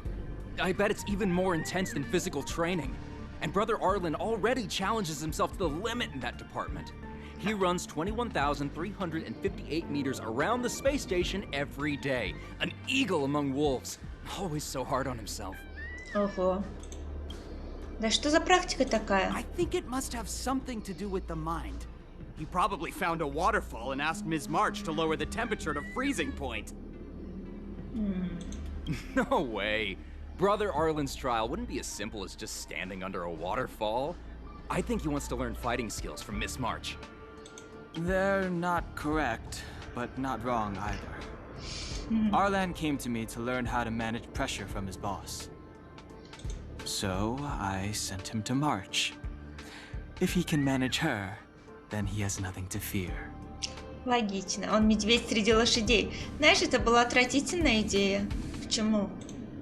I bet it's even more intense than physical training. And Brother Arlen already challenges himself to the limit in that department. He runs 21,358 meters around the space station every day. An eagle among wolves. Always so hard on himself. Ого. Да что за практика такая? I think it must have something to do with the mind. He probably found a waterfall and asked Ms. March to lower the temperature to freezing point. No way. Brother Arlen's trial wouldn't be as simple as just standing under a waterfall. I think he wants to learn fighting skills from Miss March. They're not correct, but not wrong either. Arlan came to me to learn how to manage pressure from his boss. So I sent him to March. If he can manage her, then he has nothing to fear. Логично. Он медведь среди лошадей. Знаешь, это была отвратительная идея. Почему?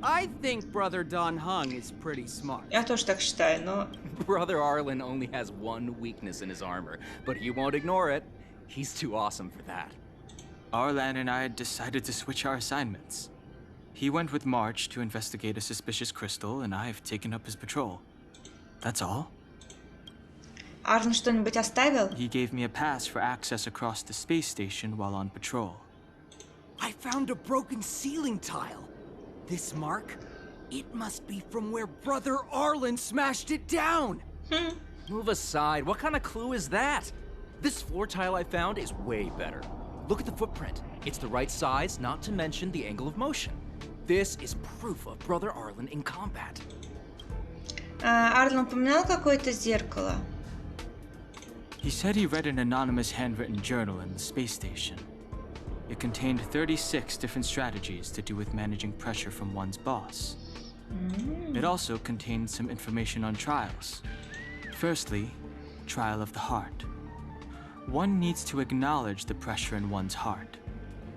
I think Brother Don Hung is pretty smart. Я тоже так считаю, но... Brother Arlen only has one weakness in his armor, but he won't ignore it. He's too awesome for that. Arlan and I decided to switch our assignments. He went with March to investigate a suspicious crystal, and I've taken up his patrol. That's all. Арлен что-нибудь оставил? He gave me a pass for access across the space station while on patrol. I found a broken ceiling tile. This mark? It must be from where Brother Arlen smashed it down. Move aside. What kind of clue is that? This floor tile I found is way better. Look at the footprint. It's the right size, not to mention the angle of motion. This is proof of Brother Arlen in combat. Арлен упоминал какое-то зеркало? He said he read an anonymous handwritten journal in the space station. It contained 36 different strategies to do with managing pressure from one's boss. It also contained some information on trials. Firstly, trial of the heart. One needs to acknowledge the pressure in one's heart,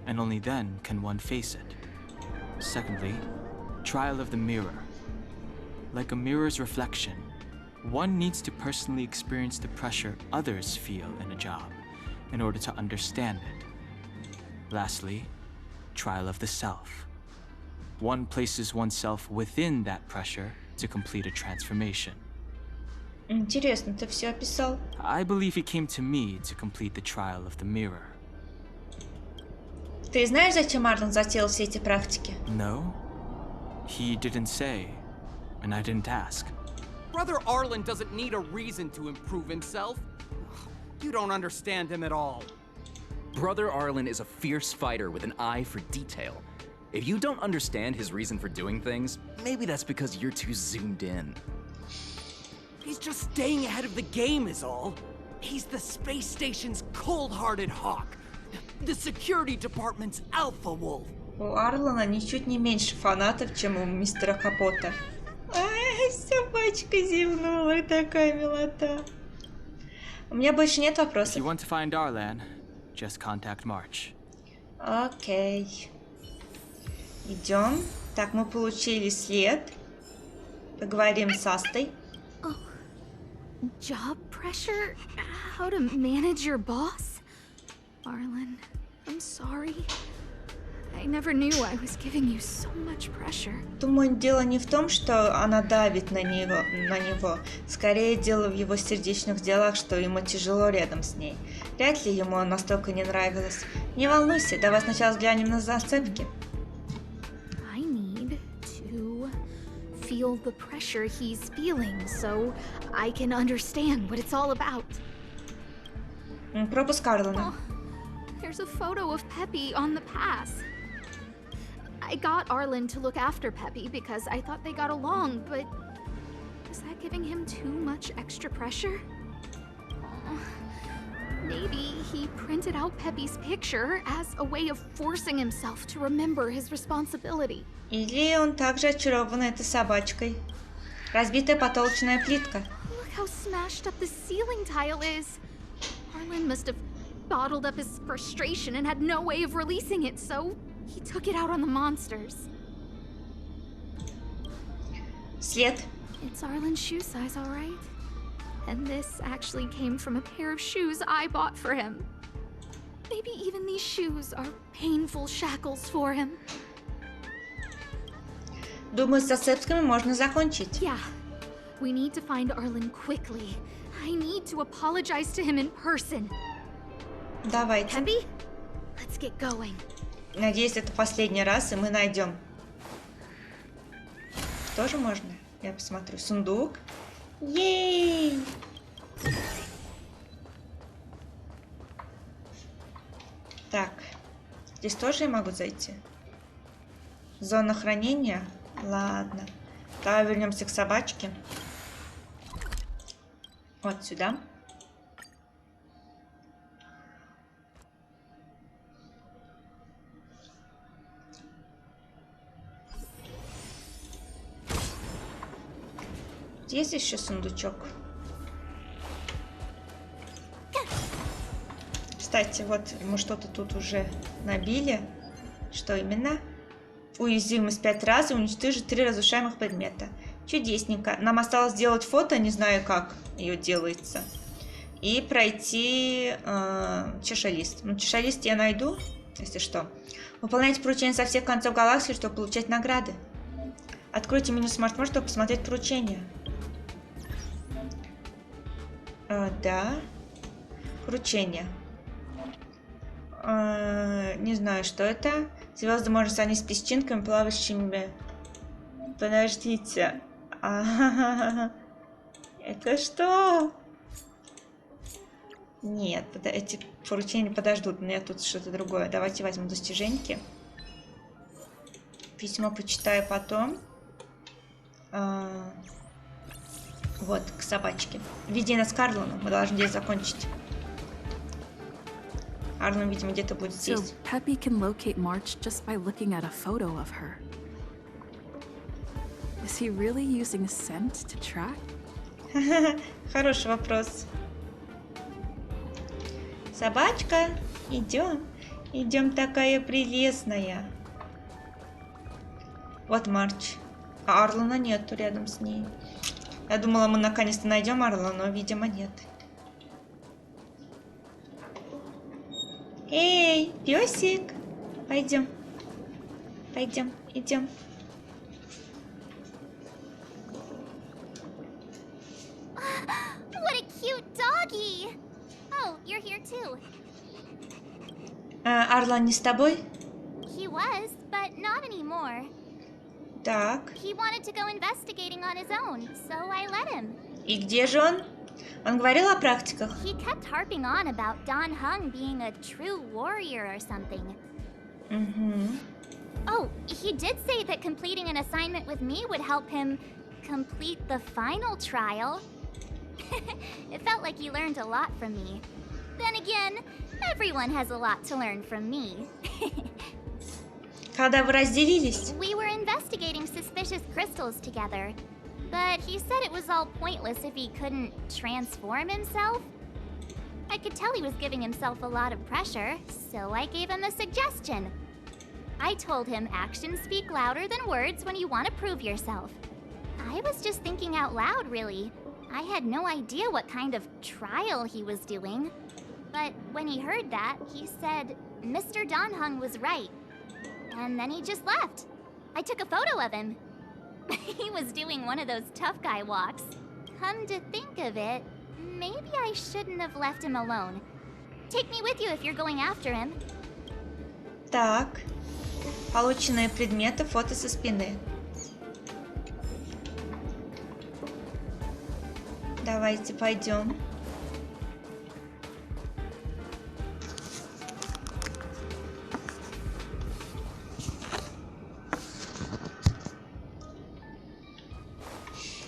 and only then can one face it. Secondly, trial of the mirror. Like a mirror's reflection, one needs to personally experience the pressure others feel in a job in order to understand it. Lastly, trial of the self. One places oneself within that pressure to complete a transformation. Интересно, ты все описал? I believe he came to me to complete the trial of the mirror. Ты знаешь, зачем Арлен затеял все эти практики? No? He didn't say, and I didn't ask. Brother Arlen doesn't need a reason to improve himself. You don't understand him at all. Brother Arlen is a fierce fighter with an eye for detail. If you don't understand his reason for doing things, maybe that's because you're too zoomed in. He's just staying ahead of the game is all. He's the space station's cold-hearted hawk. The security department's alpha wolf. У Арлена ничуть не меньше фанатов, чем у мистера Капота. Ай, собачка зевнула, такая милота. У меня больше нет If вопросов. you want to find Arlan, just contact March. Окей. Идем. Так, мы получили след. Поговорим с Астой. Job pressure? How to manage your boss? Arlen, I'm sorry. I never knew I was giving you so much pressure. Думаю, дело не в том, что она давит на него. Скорее, дело в его сердечных делах, что ему тяжело рядом с ней. Вряд ли ему настолько не нравилось. Не волнуйся, давай сначала взглянем на зацепки. I need to feel the pressure he's feeling so I can understand what it's all about. Пропуск Арлена. There's a photo of Peppy on the pass. I got Arlen to look after Peppy because I thought they got along, but is that giving him too much extra pressure? Maybe he printed out Peppy's picture as a way of forcing himself to remember his responsibility. Или он также очарован этой собачкой. Разбитая потолочная плитка. Look how smashed up the ceiling tile is. Arlen must have bottled up his frustration and had no way of releasing it, so he took it out on the monsters. След. It's Arlen's shoe size, all right? And this actually came from a pair of shoes I bought for him. Maybe even these shoes are painful shackles for him. Думаю, с зацепками можно закончить. Yeah. We need to find Arlen quickly. I need to apologize to him in person. Давайте. Peppy, let's get going. Надеюсь, это последний раз, и мы найдем. Тоже можно? Я посмотрю. Сундук. Ей! Так. Здесь тоже я могу зайти? Зона хранения. Ладно. Давай вернемся к собачке. Вот сюда. Есть еще сундучок. Кстати, вот мы что-то тут уже набили. Что именно? Уязвимость 5 раз и уничтожить 3 разрушаемых предмета. Чудесненько. Нам осталось сделать фото, не знаю, как ее делается. И пройти чашелист. Ну, чашелист я найду, если что. Выполняйте поручения со всех концов галактики, чтобы получать награды. Откройте меню смартфона, чтобы посмотреть поручения. Да. Поручения. Не знаю, что это. Звезды можно сравнить с песчинками, плавающими. Подождите. Это что? Нет, эти поручения подождут. У меня тут что-то другое. Давайте возьму достиженьки. Письмо почитаю потом. Вот, к собачке. Веди нас к Арлану. Мы должны здесь закончить. Арлан, видимо, где-то будет здесь. So Peppy can locate March just by looking at a photo of her. Is he really using scent to track? Хороший вопрос. Собачка, идем. Идем, такая прелестная. Вот Марч. А Арлана нету рядом с ней. Я думала, мы наконец-то найдем Арлана, но, видимо, нет. Эй, песик. Пойдем. Пойдем, идем. What a cute doggy! Oh, you're here too. Арлан не с тобой? He was, but not anymore. Так. He wanted to go investigating on his own, so I let him. И где же он? Он говорил о практиках? He kept harping on about Dan Heng being a true warrior or something. Oh, he did say that completing an assignment with me would help him complete the final trial. It felt like he learned a lot from me. Then again, everyone has a lot to learn from me. Когда вы разделились? We were investigating suspicious crystals together, but he said it was all pointless if he couldn't transform himself. I could tell he was giving himself a lot of pressure, so I gave him a suggestion. I told him actions speak louder than words when you want to prove yourself. I was just thinking out loud, really. I had no idea what kind of trial he was doing. But when he heard that, he said Mr. Dan Heng was right. And then he just left. I took a photo of him. He was doing one of those tough guy walks. Come to think of it, maybe I shouldn't have left him alone. Take me with you if you're going after him. Так. Полученные предметы, фото со спины. Давайте пойдем.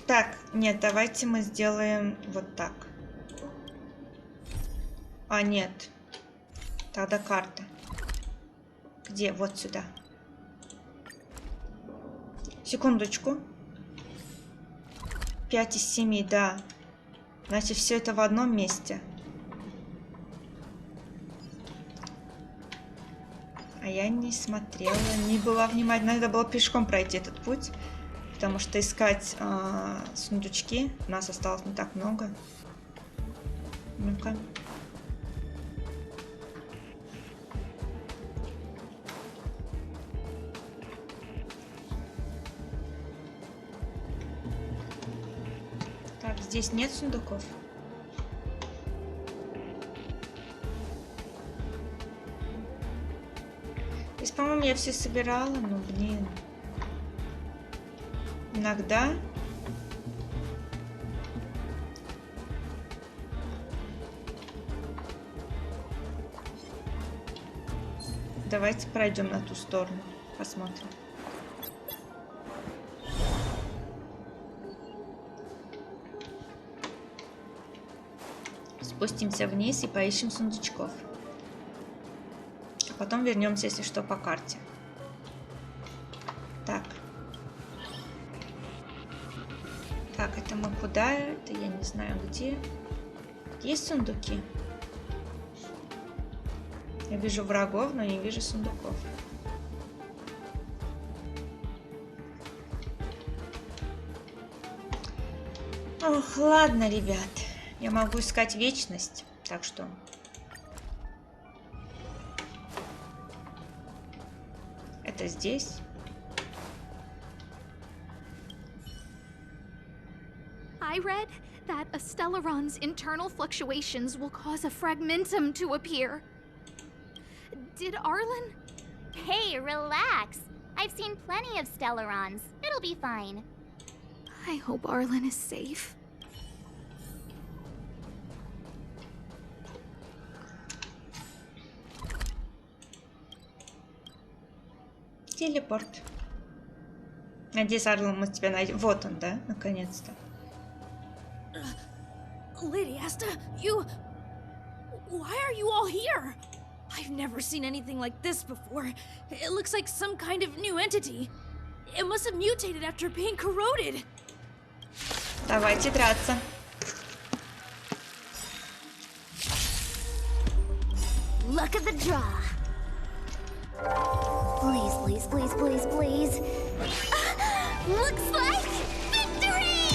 Так, нет, давайте мы сделаем вот так. А, нет. Тогда карта. Где? Вот сюда. Секундочку. 5 из 7, да. Значит, все это в одном месте. А я не смотрела, не была внимательна. Надо было пешком пройти этот путь. Потому что искать сундучки у нас осталось не так много. Ну-ка. Так, здесь нет сундуков. Здесь, по-моему, я все собирала, но, блин. Иногда давайте пройдем на ту сторону, посмотрим. Спустимся вниз и поищем сундучков. А потом вернемся, если что, по карте. Так. Так, это мы куда? Это я не знаю где. Есть сундуки? Я вижу врагов, но не вижу сундуков. Ох, ладно, ребят. Я могу искать вечность, так что... Это здесь. I read that a Stellaron's internal fluctuations will cause a fragmentum to appear. Did Arlen? Hey, relax. I've seen plenty of Stellarons. It'll be fine. I hope Arlen is safe. Телепорт. Надеюсь, Арлан, мы тебя найдем. Вот он, да? Наконец-то. Lady Asta, you... Why are you all here? I've never seen anything like this before. It looks like some kind of new entity. It must have mutated after being corroded. Давайте драться. Look at the draw. Please, please, please, please, please. Looks like victory!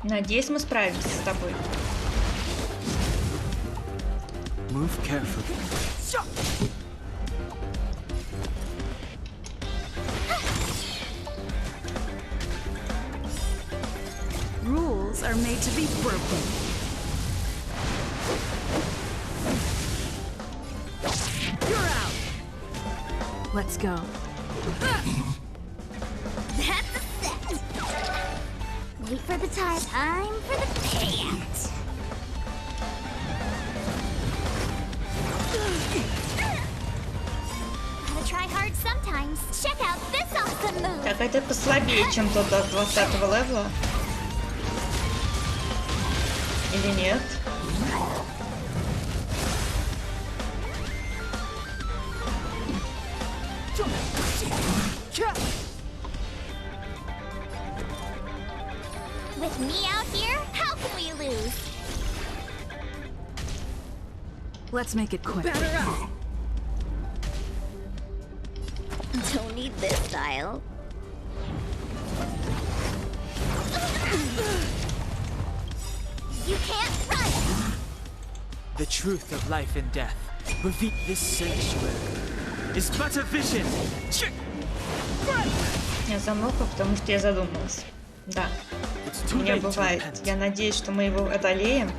Надеюсь, мы справимся с тобой. Move carefully. Rules are made to be broken. You're out. Let's go. That's a set. Wait for the time. Time for the payout. Gotta try hard sometimes. Check out this awesome move. Так, это послабее, чем тот от 20-го левела. Или нет? With me out here, how can we lose? Let's make it quick. Don't need this style. You can't run! The truth of life and death. Reveal this sanctuary. Is but a vision. Я замолкла, потому что я задумалась. Да, у меня бывает. Я надеюсь, что мы его одолеем.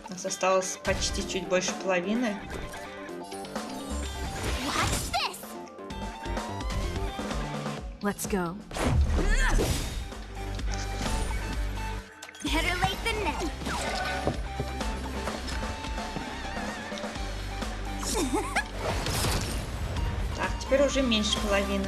У нас осталось почти чуть больше половины. Let's go. Better late than never. Так, теперь уже меньше половины.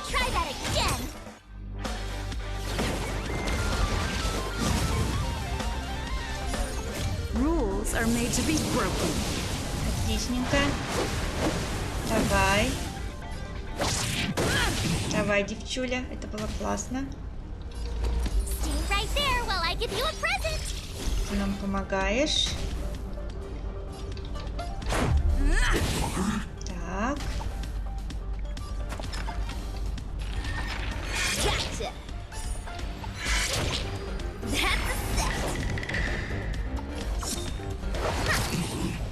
Try that again. Rules are made to be broken. Отличненько. Давай. Давай, девчуля. Это было классно. Stay right there while I give you a present. Ты нам помогаешь. Так. Gotcha. That's a set.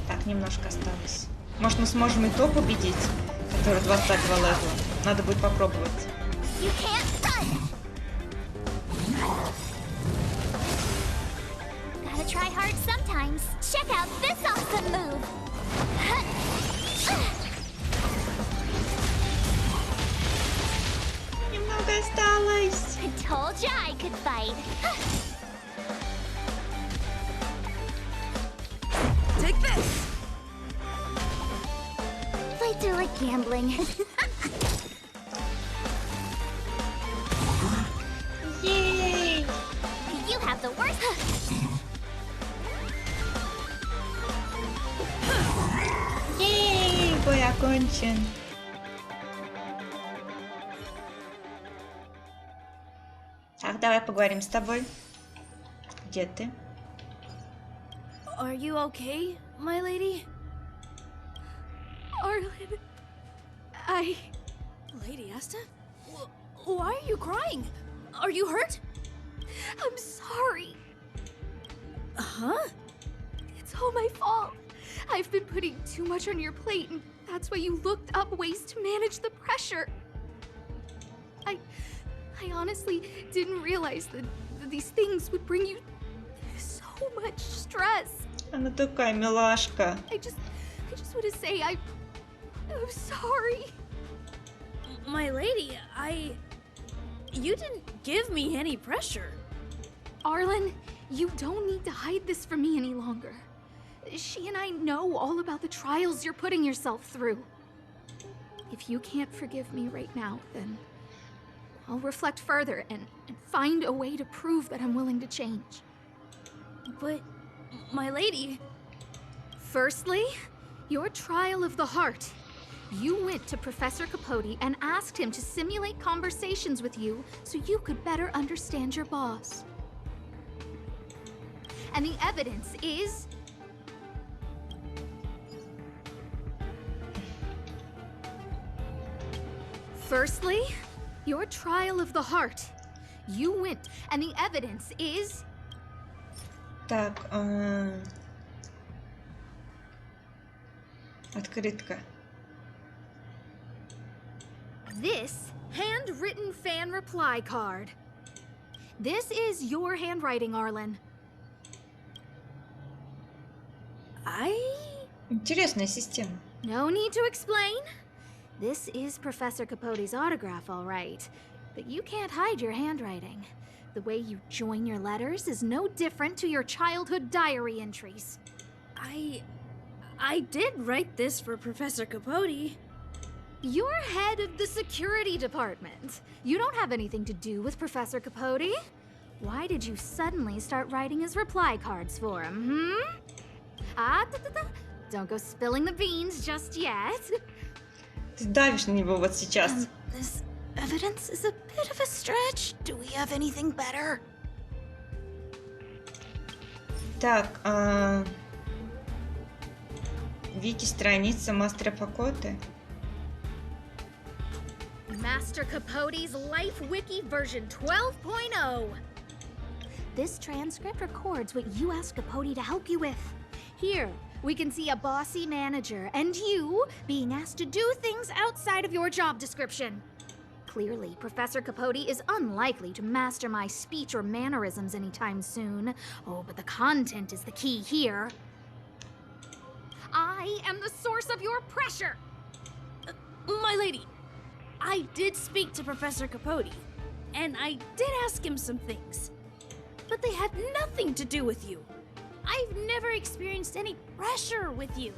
Так, немножко осталось. Может, мы сможем и то победить, который 20-го левела. Надо будет попробовать. You can't run. Gotta try hard sometimes. Check out this awesome move. Немного осталось. I told ya I could fight. Take like this. Fights are like gambling. Yay! You have the worst. Ей, бой окончен. Так, давай поговорим с тобой. Где ты? Are you okay, my lady? Arlen, Lady Asta? Why are you crying? Are you hurt? I'm sorry. Huh? It's all my fault. I've been putting too much on your plate, and that's why you looked up ways to manage the pressure. I honestly didn't realize that these things would bring you so much stress. Она такая милашка. I just want to say I'm sorry. My lady, You didn't give me any pressure. Arlen, you don't need to hide this from me any longer. She and I know all about the trials you're putting yourself through. If you can't forgive me right now, then I'll reflect further and find a way to prove that I'm willing to change. But, my lady... Firstly, your trial of the heart. You went to Professor Capote and asked him to simulate conversations with you so you could better understand your boss. And the evidence is... Firstly, your trial of the heart. You went, and the evidence is... Так, открытка. This handwritten fan reply card. This is your handwriting, Arlen. Интересная система. No need to explain. This is Professor Capote's autograph, all right. But you can't hide your handwriting. The way you join your letters is no different to your childhood diary entries. I did write this for Professor Capote. You're head of the security department. You don't have anything to do with Professor Capote. Why did you suddenly start writing his reply cards for him, Don't go spilling the beans just yet. Ты давишь на него вот сейчас. This evidence is a bit of a stretch. Do we have anything better? Так, Вики, страница мастера Факоты. Master Capote's Life Wiki version 12.0. This transcript records what you asked Capote to help you with. Here, we can see a bossy manager and you being asked to do things outside of your job description. Clearly, Professor Capote is unlikely to master my speech or mannerisms anytime soon. Oh, but the content is the key here. I am the source of your pressure! My lady, I did speak to Professor Capote, and I did ask him some things. But they had nothing to do with you. I've never experienced any pressure with you.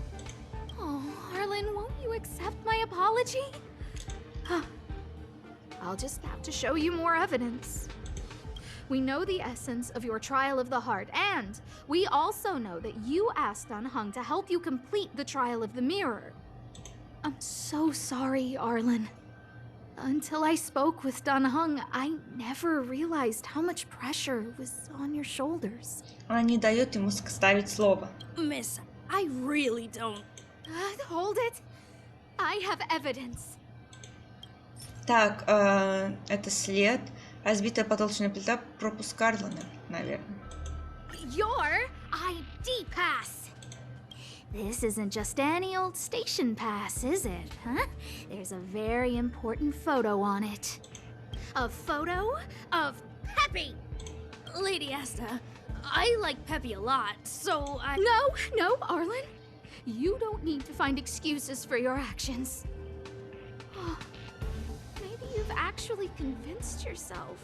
Oh, Arlen, won't you accept my apology? I'll just have to show you more evidence. We know the essence of your trial of the heart, and we also know that you asked Dunhung to help you complete the trial of the mirror. I'm so sorry, Arlen. Until I spoke with Dunhung, I never realized how much pressure was on your shoulders. Она не дает ему ставить слово. Miss, I really don't. Hold it. I have evidence. Так, это след. Разбитая потолочная плита, пропуск Арлана, наверное. Your ID pass. This isn't just any old station pass, is it, huh? There's a very important photo on it. A photo of Peppy! Lady Asta, I like Peppy a lot, so I... No, Arlen. You don't need to find excuses for your actions. Maybe you've actually convinced yourself.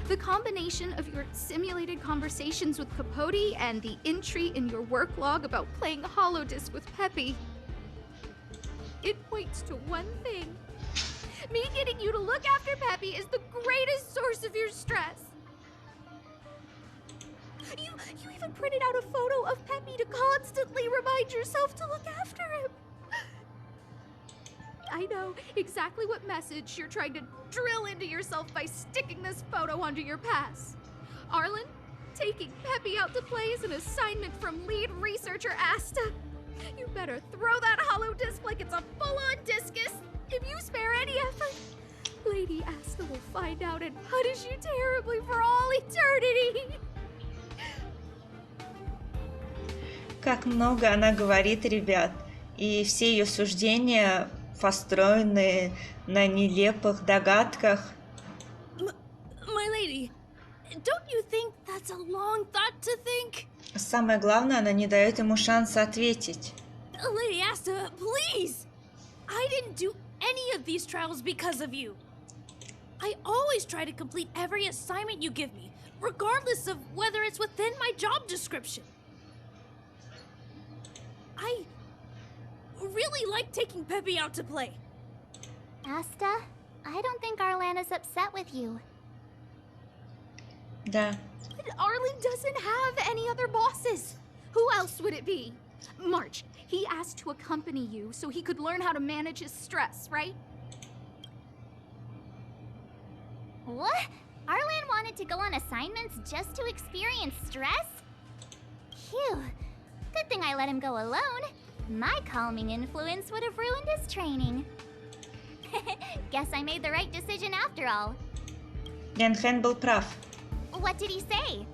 The combination of your simulated conversations with Capote and the entry in your work log about playing holodisc with Peppy. It points to one thing. Me getting you to look after Peppy is the greatest source of your stress. You even printed out a photo of Peppy to constantly remind yourself to look after him. I know exactly what message you're trying to drill into yourself by sticking this photo onto your pass. Arlen, taking Peppy out to play is an assignment from lead researcher Asta. You better throw that hollow disc like it's a full-on discus. If you spare any effort, Lady Asta will find out and punish you terribly for all eternity. Как много она говорит, ребят, и все ее суждения построены на нелепых догадках. My lady, don't you think that's a long thought to think? Самое главное, она не дает ему шанса ответить. Lady Asta, please! I didn't do any of these trials because of you. I always try to complete every assignment you give me, regardless of whether it's within my job description. I really like taking Peppy out to play. Asta, I don't think Arlan is upset with you. Да. But Arlen doesn't have any other bosses. Who else would it be? March, he asked to accompany you so he could learn how to manage his stress, right? What? Arlan wanted to go on assignments just to experience stress? Phew. Good thing I let him go alone. My calming influence would have ruined his training. Guess I made the right decision after all. Янхен был прав. What did he say?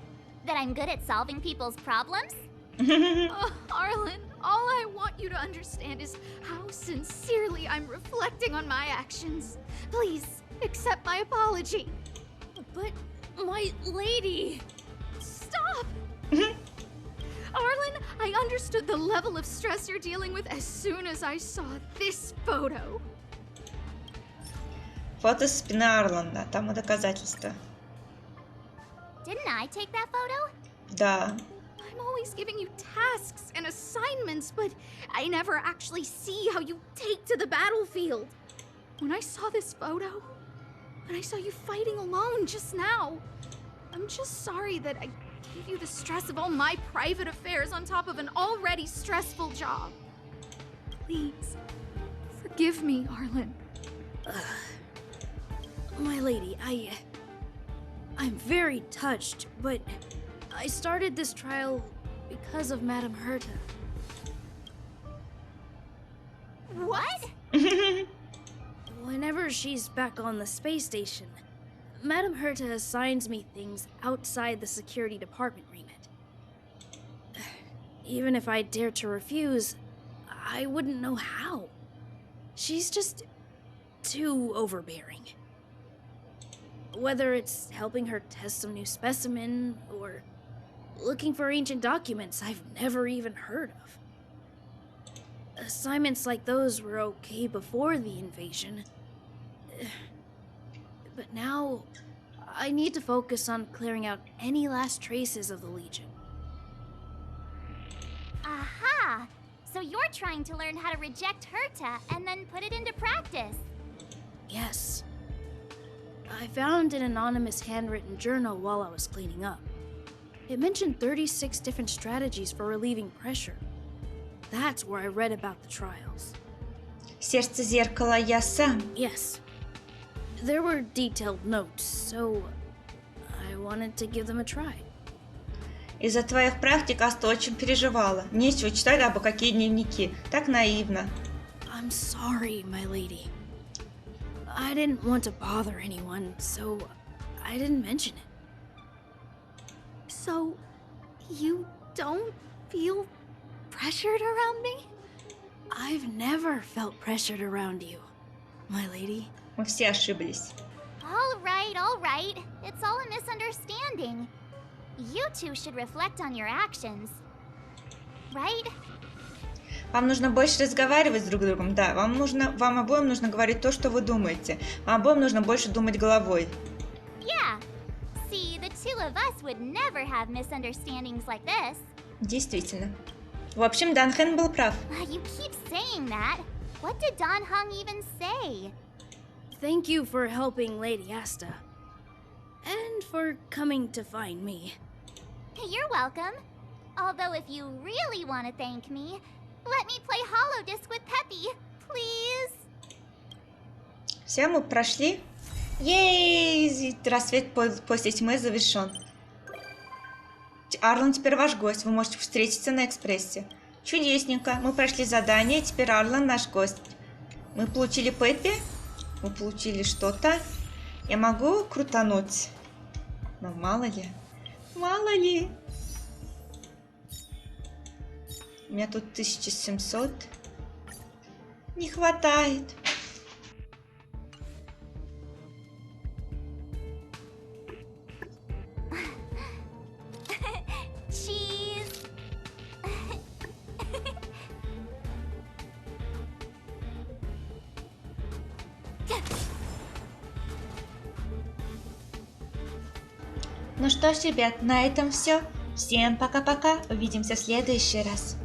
That I'm good at solving people's problems? Arlen, all I want you to understand is how sincerely I'm reflecting on my actions. Please, accept my apology. But, my lady... Stop! Arlen, I understood the level of stress you're dealing with as soon as I saw this photo. Фото со спины Арланда, там и доказательства. Didn't I take that photo? Да. I'm always giving you tasks and assignments, but I never actually see how you take to the battlefield. When I saw this photo, when I saw you fighting alone just now, I'm just sorry that I gave you the stress of all my private affairs on top of an already stressful job. Please, forgive me, Arlen. My lady, I'm very touched, but I started this trial because of Madame Herta. What? Whenever she's back on the space station, Madame Herta assigns me things outside the security department remit. Even if I dared to refuse, I wouldn't know how. She's just too overbearing. Whether it's helping her test some new specimen, or looking for ancient documents I've never even heard of. Assignments like those were okay before the invasion. But now, I need to focus on clearing out any last traces of the Legion. Aha! So you're trying to learn how to reject Herta and then put it into practice. Yes. I found an anonymous handwritten journal while I was cleaning up. It mentioned 36 different strategies for relieving pressure. That's where I read about the trials. Сердце зеркала я сам. Yes. There were detailed notes, so I wanted to give them a try. Из-за твоих практик Аста очень переживала. Нечего читать абы какие дневники. Так наивно. I'm sorry, my lady. I didn't want to bother anyone, so I didn't mention it. So, you don't feel pressured around me? I've never felt pressured around you, my lady. Мы все ошиблись. All right. It's all a misunderstanding. You two should reflect on your actions. Right? Вам нужно больше разговаривать с друг другом, да. Вам обоим нужно говорить то, что вы думаете. Вам обоим нужно больше думать головой. Yeah. two of us would never have misunderstandings like this. Действительно. В общем, Данхан был прав. You keep saying that. What did Don Hung even say? Thank you for helping Lady Asta. And for coming to find me. You're welcome. Although if you really want to thank me, let me play Holodisc with Peppy, please. Все, мы прошли. Ей! Рассвет после тьмы завершен. Арлан теперь ваш гость. Вы можете встретиться на экспрессе. Чудесненько. Мы прошли задание, теперь Арлан наш гость. Мы получили Пеппи. Мы получили что-то. Я могу крутануть? Но мало ли. Мало ли. У меня тут 1700. Не хватает. Ну что ж, ребят, на этом все. Всем пока-пока. Увидимся в следующий раз.